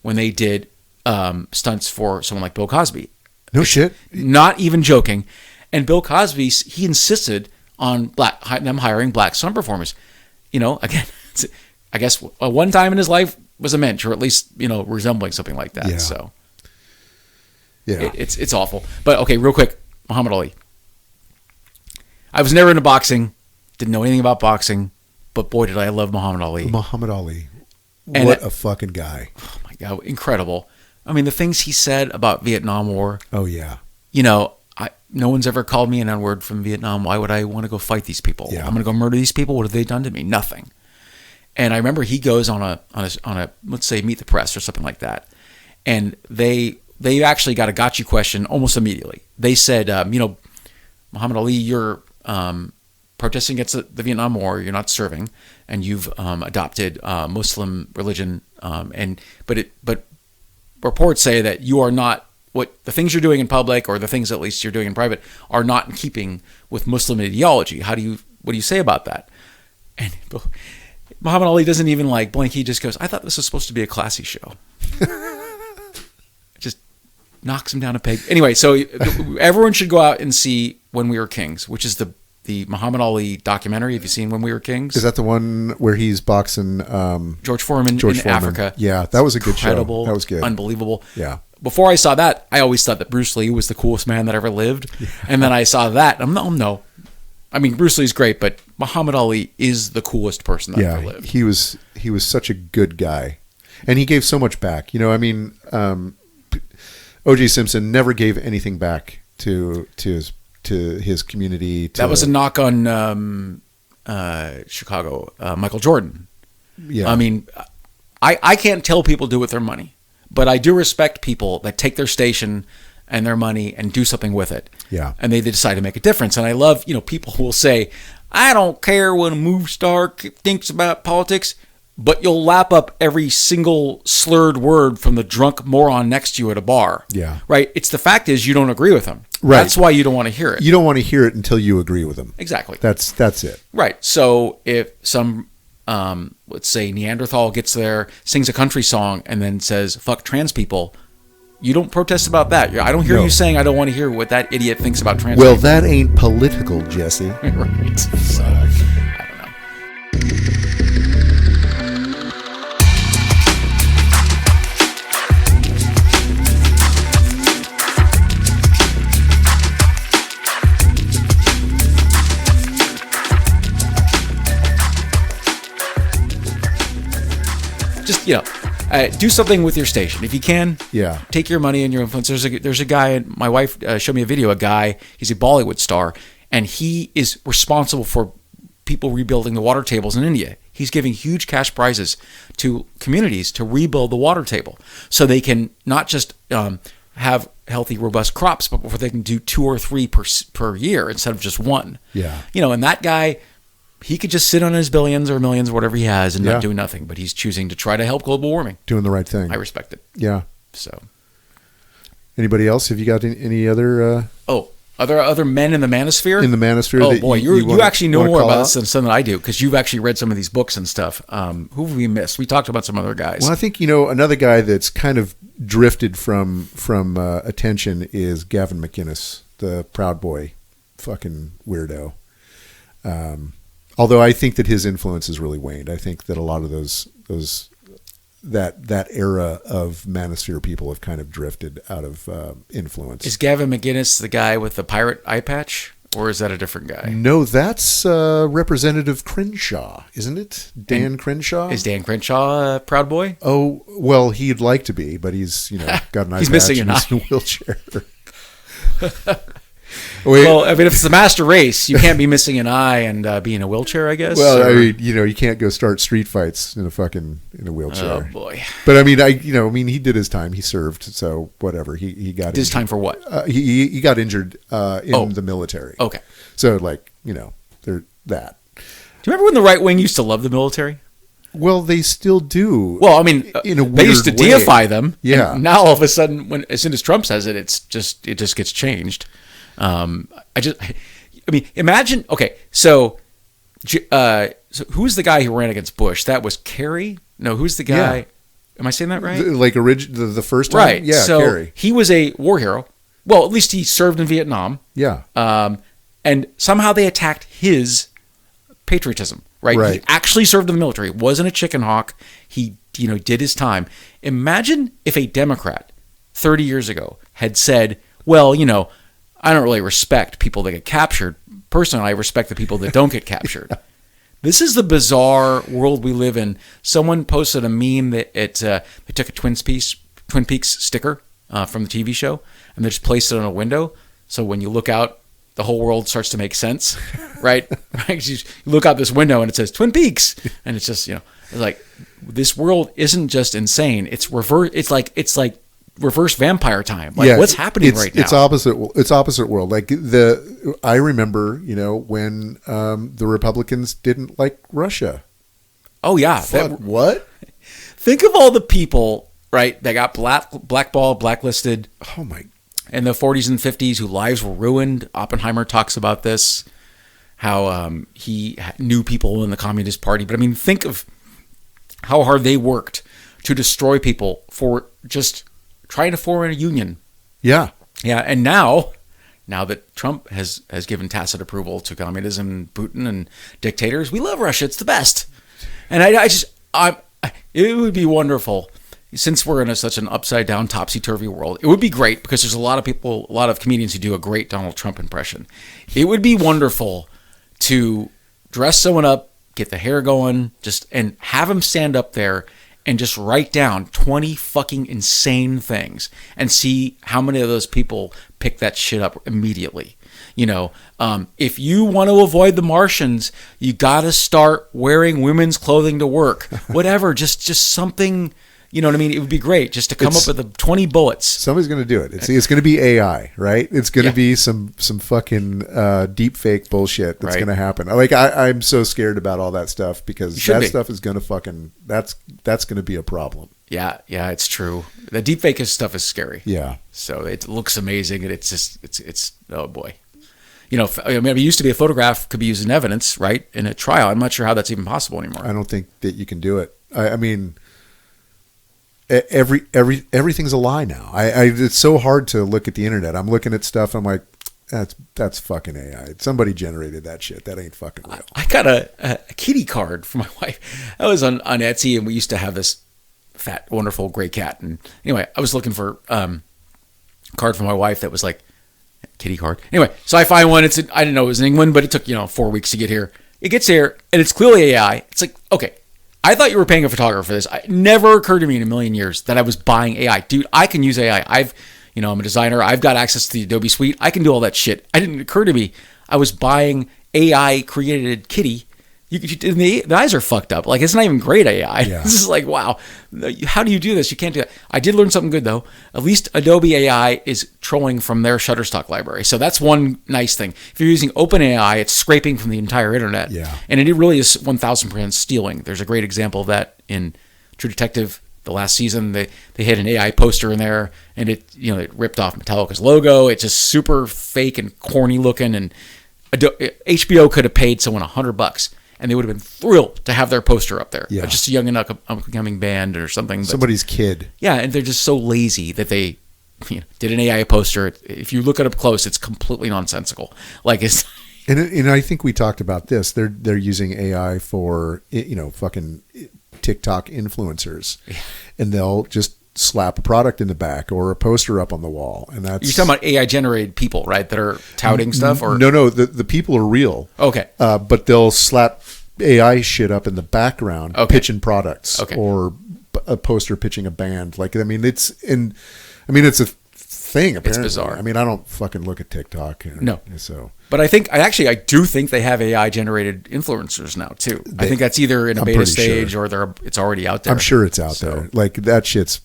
when they did stunts for someone like Bill Cosby. No shit. Not even joking. And Bill Cosby, he insisted on them hiring black stunt performers. Again, I guess one time in his life was a mensch, or at least resembling something like that. Yeah. So, yeah, it's awful. But okay, real quick, Muhammad Ali. I was never into boxing, didn't know anything about boxing, but boy, did I love Muhammad Ali. Muhammad Ali, what a fucking guy! Oh my God, incredible! I mean, the things he said about Vietnam War. Oh yeah. No one's ever called me an N-word from Vietnam. Why would I want to go fight these people? Yeah. I'm going to go murder these people. What have they done to me? Nothing. And I remember he goes on a let's say Meet the Press or something like that, and they actually got a gotcha question almost immediately. They said, Muhammad Ali, you're protesting against the Vietnam War. You're not serving, and you've adopted Muslim religion. But reports say that you are not. What the things you're doing in public, or the things at least you're doing in private, are not in keeping with Muslim ideology. What do you say about that? And Muhammad Ali doesn't even blink. He just goes, I thought this was supposed to be a classy show. Just knocks him down a peg. Anyway, so everyone should go out and see When We Were Kings, which is the Muhammad Ali documentary. Have you seen When We Were Kings? Is that the one where he's boxing George Foreman in Africa? Yeah, that was a good Incredible, show. That was good. Unbelievable. Yeah. Before I saw that, I always thought that Bruce Lee was the coolest man that ever lived. Yeah. And then I saw that. No. I mean, Bruce Lee's great, but Muhammad Ali is the coolest person that ever lived. He was such a good guy. And he gave so much back. O.J. Simpson never gave anything back to his community. That was a knock on Chicago. Michael Jordan. Yeah. I mean, I can't tell people to do with their money, but I do respect people that take their station and their money and do something with it. Yeah. And they decide to make a difference. And I love, people who will say, I don't care what a movie star thinks about politics, but you'll lap up every single slurred word from the drunk moron next to you at a bar. Yeah. Right? It's the fact is you don't agree with him. Right. That's why you don't want to hear it. You don't want to hear it until you agree with them. Exactly. That's it. Right. So if some, let's say Neanderthal gets there, sings a country song, and then says, fuck trans people, you don't protest about that. I don't hear No. you saying I don't want to hear what that idiot thinks about trans Well, people. that ain't political, Jesse. Right. So, I don't know. Just, do something with your station. If you can, Yeah. take your money and your influence. There's a guy, my wife showed me a video, he's a Bollywood star, and he is responsible for people rebuilding the water tables in India. He's giving huge cash prizes to communities to rebuild the water table so they can not just have healthy, robust crops, but where they can do 2 or 3 per year instead of just 1. Yeah. And that guy, he could just sit on his billions or millions or whatever he has and Yeah. not do nothing, but he's choosing to try to help global warming. Doing the right thing. I respect it. Yeah. So, Anybody else? Have you got any other other men in the manosphere? in the manosphere? Oh that boy, you you actually know more about this out? than some that I do, because you've actually read some of these books and stuff. Who have we missed? We talked about some other guys. Well, I think another guy that's kind of drifted from attention is Gavin McInnes, the Proud Boy, fucking weirdo. Although I think that his influence has really waned. I think that a lot of that era of manosphere people have kind of drifted out of influence. Is Gavin McInnes the guy with the pirate eye patch, or is that a different guy? No, that's Representative Crenshaw, isn't it? Dan Crenshaw? Is Dan Crenshaw a Proud Boy? Oh, well, he'd like to be, but he's got an eye He's patch missing and an he's in eye. a wheelchair. Well, I mean, if it's the master race, you can't be missing an eye and be in a wheelchair, I guess. Well, or- I mean, you can't go start street fights in a wheelchair. oh boy, But I mean, he did his time. He served, so whatever. He got this injured. time for what? He got injured in the military. Okay. So they're that. Do you remember when the right wing used to love the military? Well, they still do. Well, I mean, in a they used to weird way. deify them. Yeah. And now all of a sudden, as soon as Trump says it, it just gets changed. Imagine. Okay, so who's the guy who ran against Bush? That was Kerry. No, who's the guy? Yeah. Am I saying that right? The first time, Right. Yeah, So Kerry. he was a war hero. Well, at least he served in Vietnam. Yeah, And somehow they attacked his patriotism. Right. He Right. actually served in the military. It wasn't a chicken hawk. He did his time. Imagine if a Democrat 30 years ago had said, well, I don't really respect people that get captured. Personally, I respect the people that don't get captured. This is the bizarre world we live in. Someone posted a meme that they took a Twin Peaks sticker from the TV show and they just placed it on a window. So when you look out, the whole world starts to make sense, right? You look out this window and it says Twin Peaks, and it's just it's like this world isn't just insane. It's reverse. It's like reverse vampire time. Like what's happening right now? It's opposite world. Like I remember, when the Republicans didn't like Russia. Oh yeah, What? think of all the people, right, that got blackballed, blacklisted. Oh my! In the 40s and 50s, whose lives were ruined. Oppenheimer talks about this, how he knew people in the Communist Party. But I mean, think of how hard they worked to destroy people for just trying to form a union. Yeah. Yeah, and now that Trump has given tacit approval to communism, Putin, and dictators, we love Russia. It's the best. And it would be wonderful. Since we're in such an upside-down, topsy-turvy world, it would be great because there's a lot of comedians who do a great Donald Trump impression. It would be wonderful to dress someone up, get the hair going, and have him stand up there and just write down 20 fucking insane things and see how many of those people pick that shit up immediately. If you want to avoid the Martians, you got to start wearing women's clothing to work. Whatever, just something. You know what I mean? It would be great just to come up with the 20 bullets. Somebody's going to do it. It's going to be AI, right? It's going to be some fucking deep fake bullshit that's going to happen. I'm so scared about all that stuff because that stuff is going to fucking that's going to be a problem. Yeah, it's true. The deep fake stuff is scary. Yeah. So it looks amazing, and it's oh boy. It used to be a photograph could be used in evidence, right, in a trial. I'm not sure how that's even possible anymore. I don't think that you can do it. I mean. Everything's a lie now. It's so hard to look at the internet. I'm looking at stuff. I'm like, that's fucking AI. Somebody generated that shit. That ain't fucking real. I got a kitty card for my wife. I was on Etsy, and we used to have this fat, wonderful gray cat. And anyway, I was looking for a card for my wife that was like kitty card. Anyway, so I find one. I didn't know it was in England, but it took 4 weeks to get here. It gets here, and it's clearly AI. It's like, okay. I thought you were paying a photographer for this. It never occurred to me in a million years that I was buying AI. Dude, I can use AI. I'm a designer. I've got access to the Adobe Suite. I can do all that shit. It didn't occur to me I was buying AI created kitty. The eyes are fucked up. Like, it's not even great AI. Yeah. This is like, wow. How do you do this? You can't do that. I did learn something good, though. At least Adobe AI is trolling from their Shutterstock library. So that's one nice thing. If you're using OpenAI, it's scraping from the entire internet. Yeah. And it really is 1,000% stealing. There's a great example of that in True Detective. The last season, they had an AI poster in there, and it ripped off Metallica's logo. It's just super fake and corny looking. And HBO could have paid someone $100. And they would have been thrilled to have their poster up there. Yeah. Just a young and upcoming band or something. Somebody's kid. Yeah, and they're just so lazy that they did an AI poster. If you look it up close, it's completely nonsensical. Like it's. And I think we talked about this. They're using AI for fucking TikTok influencers, and they'll just slap a product in the back or a poster up on the wall, and that's you're talking about AI generated people, right? That are touting stuff, or no, the people are real. Okay, but they'll slap AI shit up in the background, pitching products, or a poster pitching a band. It's a thing. Apparently, it's bizarre. I don't fucking look at TikTok. No, so. But I do think they have AI generated influencers now too. I think that's either in a beta stage or it's already out there. I'm sure it's out there. Like that shit's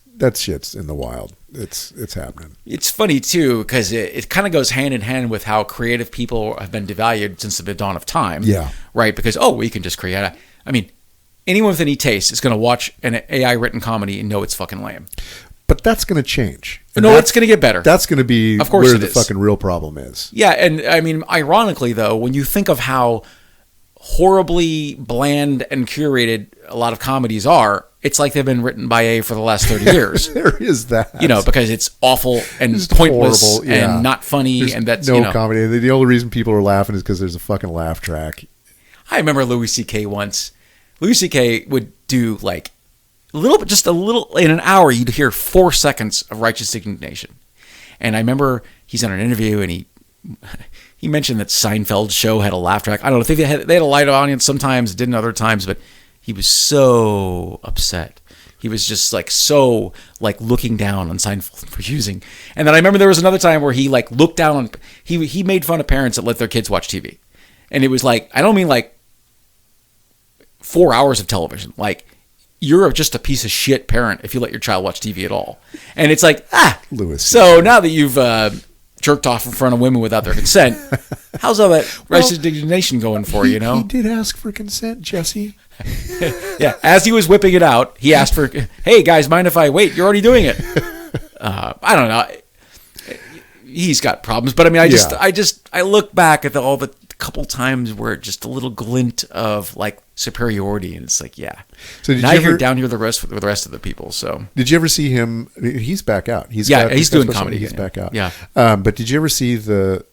in the wild. It's happening. It's funny too because it kind of goes hand in hand with how creative people have been devalued since the dawn of time. Yeah. Right. Because we can just create. Anyone with any taste is going to watch an AI written comedy and know it's fucking lame. But that's going to change. It's going to get better. That's going to be where the fucking real problem is. Yeah, and ironically though, when you think of how horribly bland and curated a lot of comedies are, it's like they've been written by AI for the last 30 years. There is that. Because it's awful and it's pointless horrible, and not funny. There's and that's no comedy. The only reason people are laughing is because there's a fucking laugh track. I remember Louis C.K. once. Louis C.K. would do like just a little, in an hour, you'd hear 4 seconds of righteous indignation. And I remember he's on an interview and he mentioned that Seinfeld's show had a laugh track. I don't know if they had a light audience sometimes, didn't other times, but he was so upset. He was just so looking down on Seinfeld for using. And then I remember there was another time where he looked down on, he made fun of parents that let their kids watch TV. And it was I don't mean 4 hours of television. You're just a piece of shit parent if you let your child watch TV at all. And it's Louis. So now that you've jerked off in front of women without their consent, how's all that righteous indignation going for you? He did ask for consent, Jesse. Yeah, as he was whipping it out, he asked for, "Hey guys, mind if I wait? You're already doing it." I don't know. He's got problems, but I look back at all the couple times where just a little glint of superiority, and it's So now you're down here with the rest of the people. So did you ever see him? He's back out. He's doing comedy. He's back out. Yeah. But did you ever see the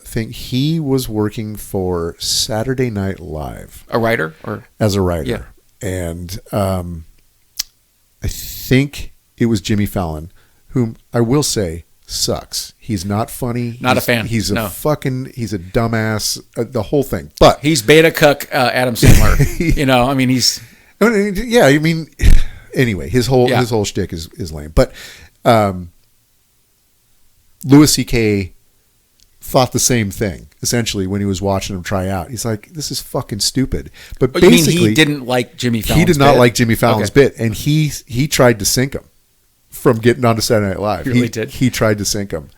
thing? He was working for Saturday Night Live. A writer or as a writer. Yeah. And I think it was Jimmy Fallon, whom I will say sucks. He's not funny. Not a fan. He's a dumbass. The whole thing. But he's beta cuck Adam Sandler. He's. Yeah, anyway, his whole shtick is lame. But Louis C.K. thought the same thing, essentially, when he was watching him try out. He's like, this is fucking stupid. But Oh, you mean basically, he didn't like Jimmy Fallon's he did not bit? like Jimmy Fallon's Okay. bit, and he tried to sink him from getting onto Saturday Night Live. He really did? He tried to sink him.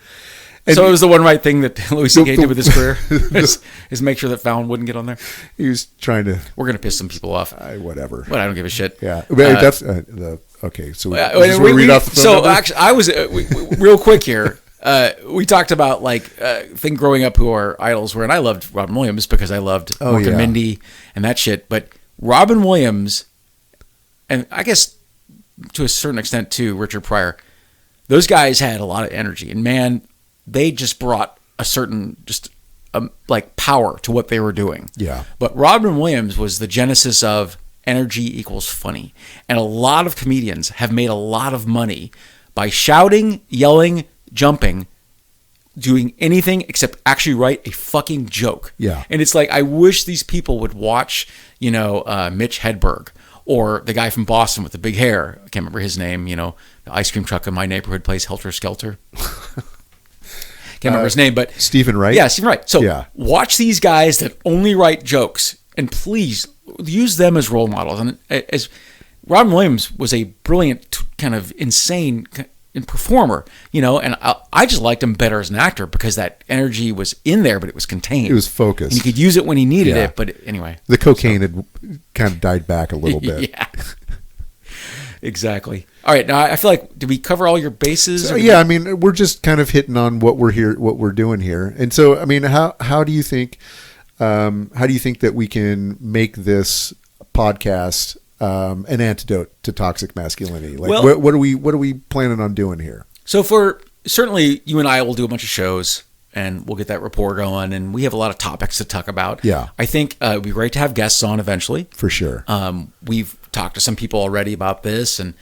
And So it was the one right thing that Louis C.K. The- did with his career is make sure that Fallon wouldn't get on there. he was trying to, We're gonna piss some people off, whatever. but I don't give a shit. Yeah, but that's the okay. So we, Wait, just read off the phone so number? actually, I was real quick here. We talked about like thing growing up who our idols were, and I loved Robin Williams because I loved Oh, Mork and yeah. Mindy and that shit. But Robin Williams, and I guess to a certain extent too, Richard Pryor, those guys had a lot of energy, and man, they just brought a certain like power to what they were doing. Yeah. But Robin Williams was the genesis of energy equals funny. And a lot of comedians have made a lot of money by shouting, yelling, jumping, doing anything except actually write a fucking joke. Yeah. And it's like, I wish these people would watch, Mitch Hedberg or the guy from Boston with the big hair. I can't remember his name, the ice cream truck in my neighborhood plays Helter Skelter. Can't remember his name, but Stephen Wright. yeah, Stephen Wright. So Yeah. watch these guys that only write jokes, and please use them as role models. And as Robin Williams was a brilliant, kind of insane performer, and I just liked him better as an actor because that energy was in there, but it was contained. It was focused. And you could use it when he needed Yeah. it. But anyway, The cocaine had kind of died back a little bit. yeah, exactly. All right, now I feel like did we cover all your bases? So, yeah, I mean, we're just kind of hitting on what we're doing here. And so, I mean, how do you think that we can make this podcast an antidote to toxic masculinity? Like, Well- what are we planning on doing here? So for certainly you and I will do a bunch of shows and we'll get that rapport going, and we have a lot of topics to talk about. Yeah. I think it'd be great to have guests on eventually. For sure. We've talked to some people already about this, and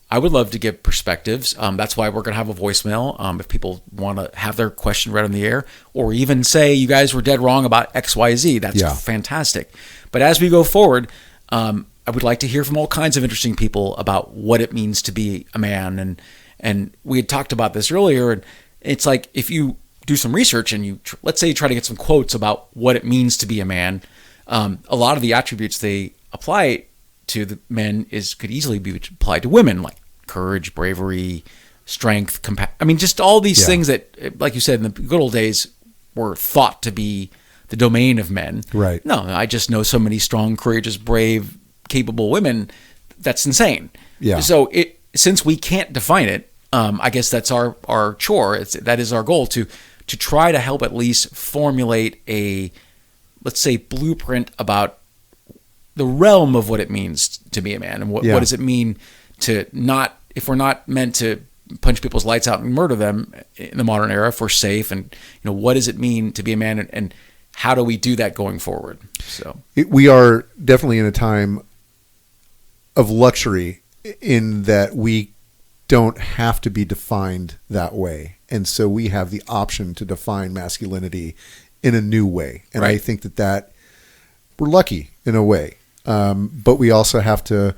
I would love to give perspectives. That's why we're going to have a voicemail. If people want to have their question read on the air, or even say you guys were dead wrong about XYZ, that's Yeah. fantastic. But as we go forward, I would like to hear from all kinds of interesting people about what it means to be a man. And we had talked about this earlier, and it's like if you do some research and you let's say you try to get some quotes about what it means to be a man, a lot of the attributes they apply to the men could easily be applied to women, like courage, bravery, strength, I mean, just all these Yeah. things that, like you said, in the good old days were thought to be the domain of men. Right. No, I just know so many strong, courageous, brave, capable women. That's insane. Yeah. So since we can't define it, I guess that's our chore. That is our goal to try to help at least formulate a, let's say, blueprint about the realm of what it means to be a man, and what does it mean to not, if we're not meant to punch people's lights out and murder them in the modern era, if we're safe, and what does it mean to be a man, and how do we do that going forward? So We are definitely in a time of luxury in that we don't have to be defined that way. And so we have the option to define masculinity in a new way. And I Right. think that we're lucky in a way. But we also have to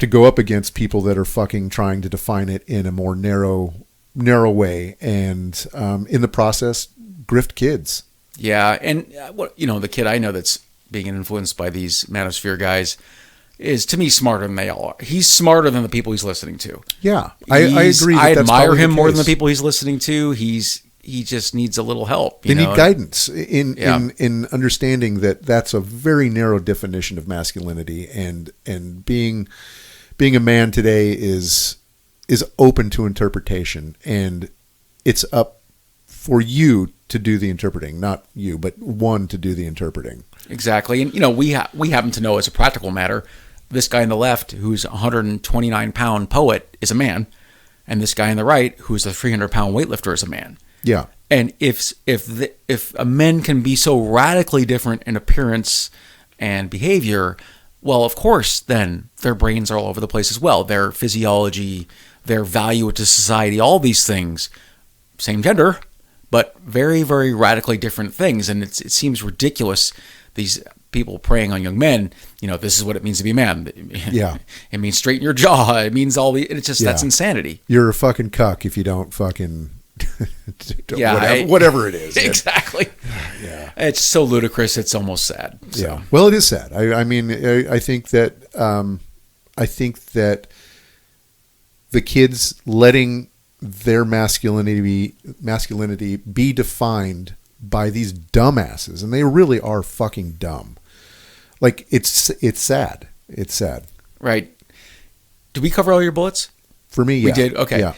go up against people that are fucking trying to define it in a more narrow way. And in the process, grift kids. yeah, and the kid I know that's being influenced by these manosphere guys is, to me, smarter than they all are. He's smarter than the people he's listening to. Yeah, I agree. I That's admire probably him more than the case. people he's listening to. He just needs a little help. They need guidance in Yeah. understanding that that's a very narrow definition of masculinity, and being a man today is open to interpretation, and it's up for you to do the interpreting, not you, but one to do the interpreting. Exactly. And, we happen to know, as a practical matter, this guy on the left, who's a 129-pound poet, is a man. And this guy on the right, who's a 300-pound weightlifter, is a man. Yeah. And if a men can be so radically different in appearance and behavior, well, of course, then their brains are all over the place as well. Their physiology, their value to society, all these things, same gender, but very, very radically different things. And it seems ridiculous, these people preying on young men, this is what it means to be a man. Yeah. It means straighten your jaw. It means it's just, that's insanity. You're a fucking cuck if you don't fucking raped or whatever it is. Exactly. Yeah. It's so ludicrous. It's almost sad. So. Yeah. Well, it is sad. I mean, I think that the kids letting their masculinity be defined by these dumbasses, and they really are fucking dumb. Like it's sad. It's sad. Right. Did we cover all your bullets? For me, yeah. We did. Okay. Yeah.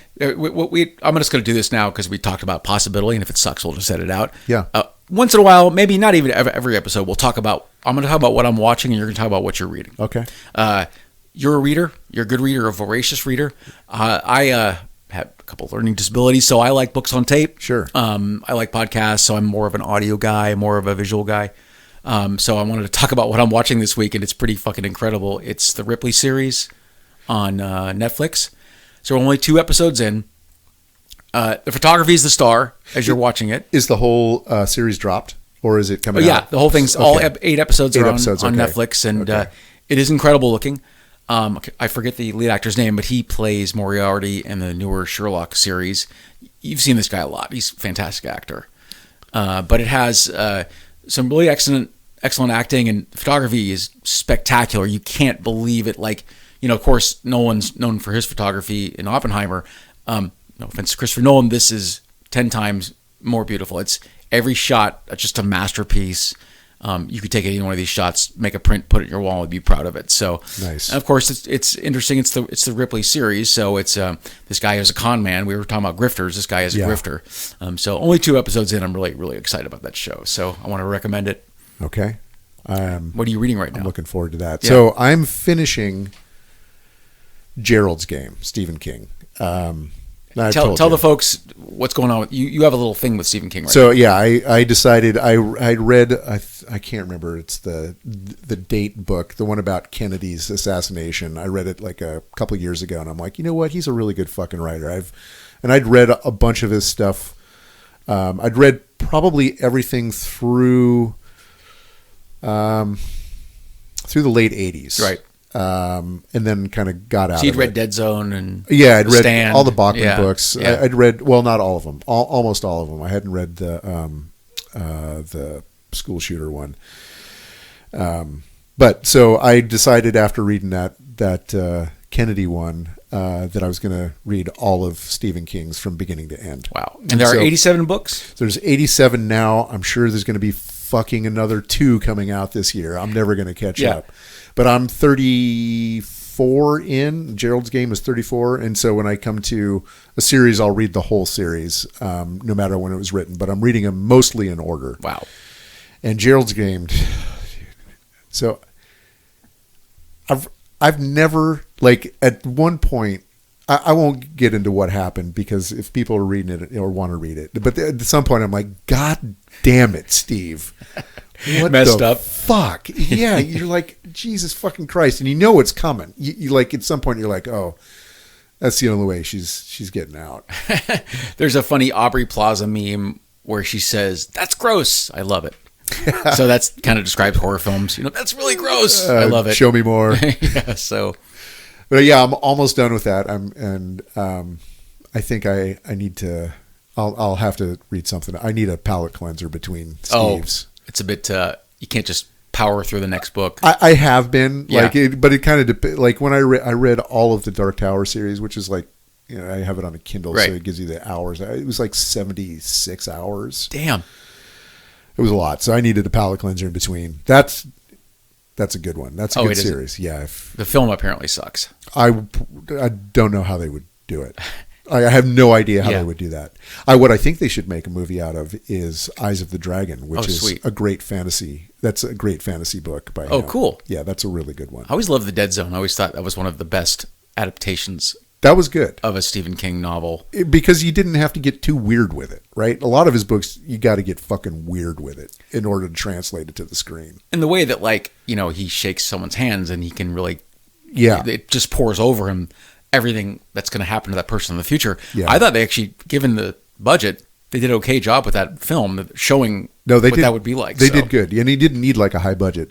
I'm just going to do this now because we talked about possibility, and if it sucks, we'll just set it out. Yeah. Once in a while, maybe not even every episode, I'm going to talk about what I'm watching, and you're going to talk about what you're reading. Okay. You're a reader. You're a good reader, a voracious reader. I have a couple of learning disabilities, so I like books on tape. Sure. I like podcasts, so I'm more of an audio guy, more of a visual guy. So I wanted to talk about what I'm watching this week, and it's pretty fucking incredible. It's the Ripley series on Netflix. So we're only 2 episodes in. The photography is the star as you're watching it. Is the whole series dropped, or is it coming out? Yeah, the whole thing's all 8 episodes are on Netflix, and it is incredible looking. I forget the lead actor's name, but he plays Moriarty in the newer Sherlock series. You've seen this guy a lot. He's a fantastic actor. But it has some really excellent acting, and photography is spectacular. You can't believe it. Like, of course, Nolan's known for his photography in Oppenheimer. No offense to Christopher Nolan, this is 10 times more beautiful. It's every shot just a masterpiece. You could take any one of these shots, make a print, put it in your wall, and be proud of it. So nice. And of course, it's interesting. It's the Ripley series. So it's this guy is a con man. We were talking about grifters. This guy is a grifter. So only 2 episodes in, I'm really, really excited about that show. So I want to recommend it. Okay. What are you reading right now? I'm looking forward to that. Yeah. So I'm finishing Gerald's Game, Stephen King. Tell the folks what's going on with you. You have a little thing with Stephen King, right? So yeah, I decided I read I can't remember, it's the date book, the one about Kennedy's assassination. I read it like a couple of years ago, and I'm like, you know what? He's a really good fucking writer. I'd read a bunch of his stuff. I'd read probably everything through the late 80s, right? And then kind of got out. So you'd of read it. Dead Zone and I'd read Stand. all the Bachman books. Yeah. I'd read not all of them, almost all of them. I hadn't read the school shooter one. But so I decided after reading that Kennedy one that I was going to read all of Stephen King's from beginning to end. Wow! And there are 87 books. There's 87 now. I'm sure there's going to be fucking another 2 coming out this year. I'm never going to catch up. But I'm 34 in. Gerald's Game is 34. And so when I come to a series, I'll read the whole series, no matter when it was written. But I'm reading them mostly in order. Wow. And Gerald's Game. So I've never, like, at one point, I won't get into what happened because if people are reading it or want to read it. But at some point, I'm like, God damn it, Steve. What messed the up. Fuck. Yeah, you're like, Jesus fucking Christ. And you know it's coming. You like, at some point, you're like, oh, that's the only way she's getting out. There's a funny Aubrey Plaza meme where she says, "That's gross." I love it. So that's kind of describes horror films. That's really gross. I love it. Show me more. Yeah, so. But yeah, I'm almost done with that. I think I need to. I'll have to read something. I need a palate cleanser between Steve's. Oh, it's a bit. You can't just power through the next book. I have been Yeah. but it kind of like when I read all of the Dark Tower series, which is like, I have it on a Kindle, Right. so it gives you the hours. It was like 76 hours. Damn. It was a lot, so I needed a palate cleanser in between. That's a good one. That's a good series. Yeah. The film apparently sucks. I don't know how they would do it. I have no idea how they would do that. What I think they should make a movie out of is Eyes of the Dragon, which is sweet. a great fantasy. That's a great fantasy book by him. Cool. Yeah, that's a really good one. I always loved The Dead Zone. I always thought that was one of the best adaptations That was good. of a Stephen King novel. Because you didn't have to get too weird with it, right? A lot of his books, you got to get fucking weird with it in order to translate it to the screen. And the way that, like, he shakes someone's hands and he can really, it just pours over him everything that's going to happen to that person in the future. Yeah. I thought they actually, given the budget, they did an okay job with that film, showing what that would be like. They did good. And he didn't need like a high budget.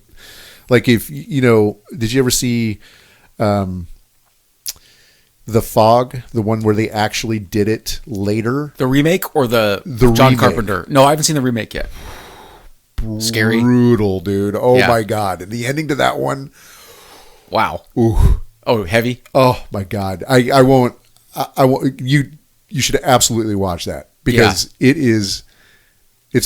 Like if, did you ever see, The Fog, the one where they actually did it later. The remake or the John remake. Carpenter? No, I haven't seen the remake yet. Scary. Brutal, dude. Oh Yeah. my God. The ending to that one. Wow. Ooh. Oh, heavy. Oh my God. I won't, you should absolutely watch that because it's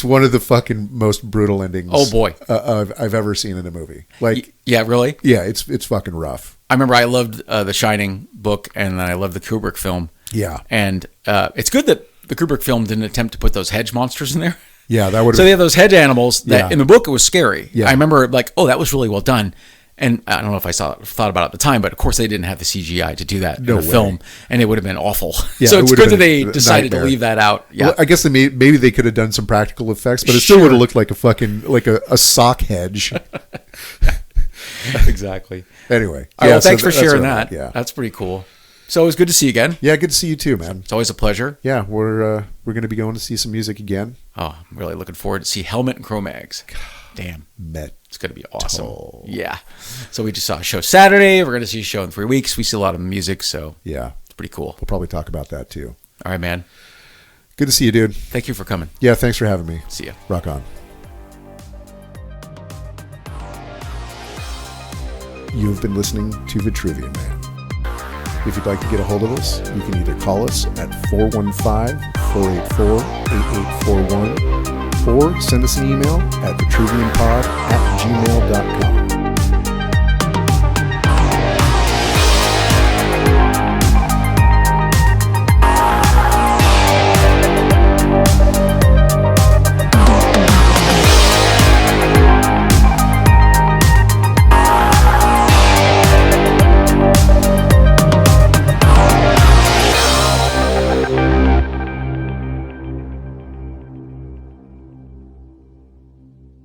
one of the fucking most brutal endings. Oh boy. I've ever seen in a movie. Like, Yeah, really? yeah, it's fucking rough. I remember I loved the Shining book, and I loved the Kubrick film. Yeah. And it's good that the Kubrick film didn't attempt to put those hedge monsters in there. Yeah, that would So they have those hedge animals that Yeah. in the book it was scary. Yeah. I remember like, oh, that was really well done. And I don't know if I thought about it at the time, but of course they didn't have the CGI to do that in No the way. film, and it would have been awful. Yeah, so it it's would have good that been they a decided nightmare. to leave that out. Yeah. Well, I guess maybe they could have done some practical effects, but it still Sure. would have looked like a fucking like a sock hedge. Exactly. Anyway, All right, well, so thanks for that's sharing what I that. like, Yeah, That's pretty cool. So it was good to see you again. yeah, good to see you too, man. It's always a pleasure. Yeah, we're going to be going to see some music again. Oh, I'm really looking forward to see Helmet and Cro-Mags. Damn. Met. It's going to be awesome. Yeah. So we just saw a show Saturday. We're going to see a show in 3 weeks. We see a lot of music, so Yeah, it's pretty cool. we'll probably talk about that too. All right, man. Good to see you, dude. Thank you for coming. Yeah, thanks for having me. See ya. Rock on. You have been listening to Vitruvian Man. If you'd like to get a hold of us, you can either call us at 415-484-8841 or send us an email at vitruvianpod@gmail.com.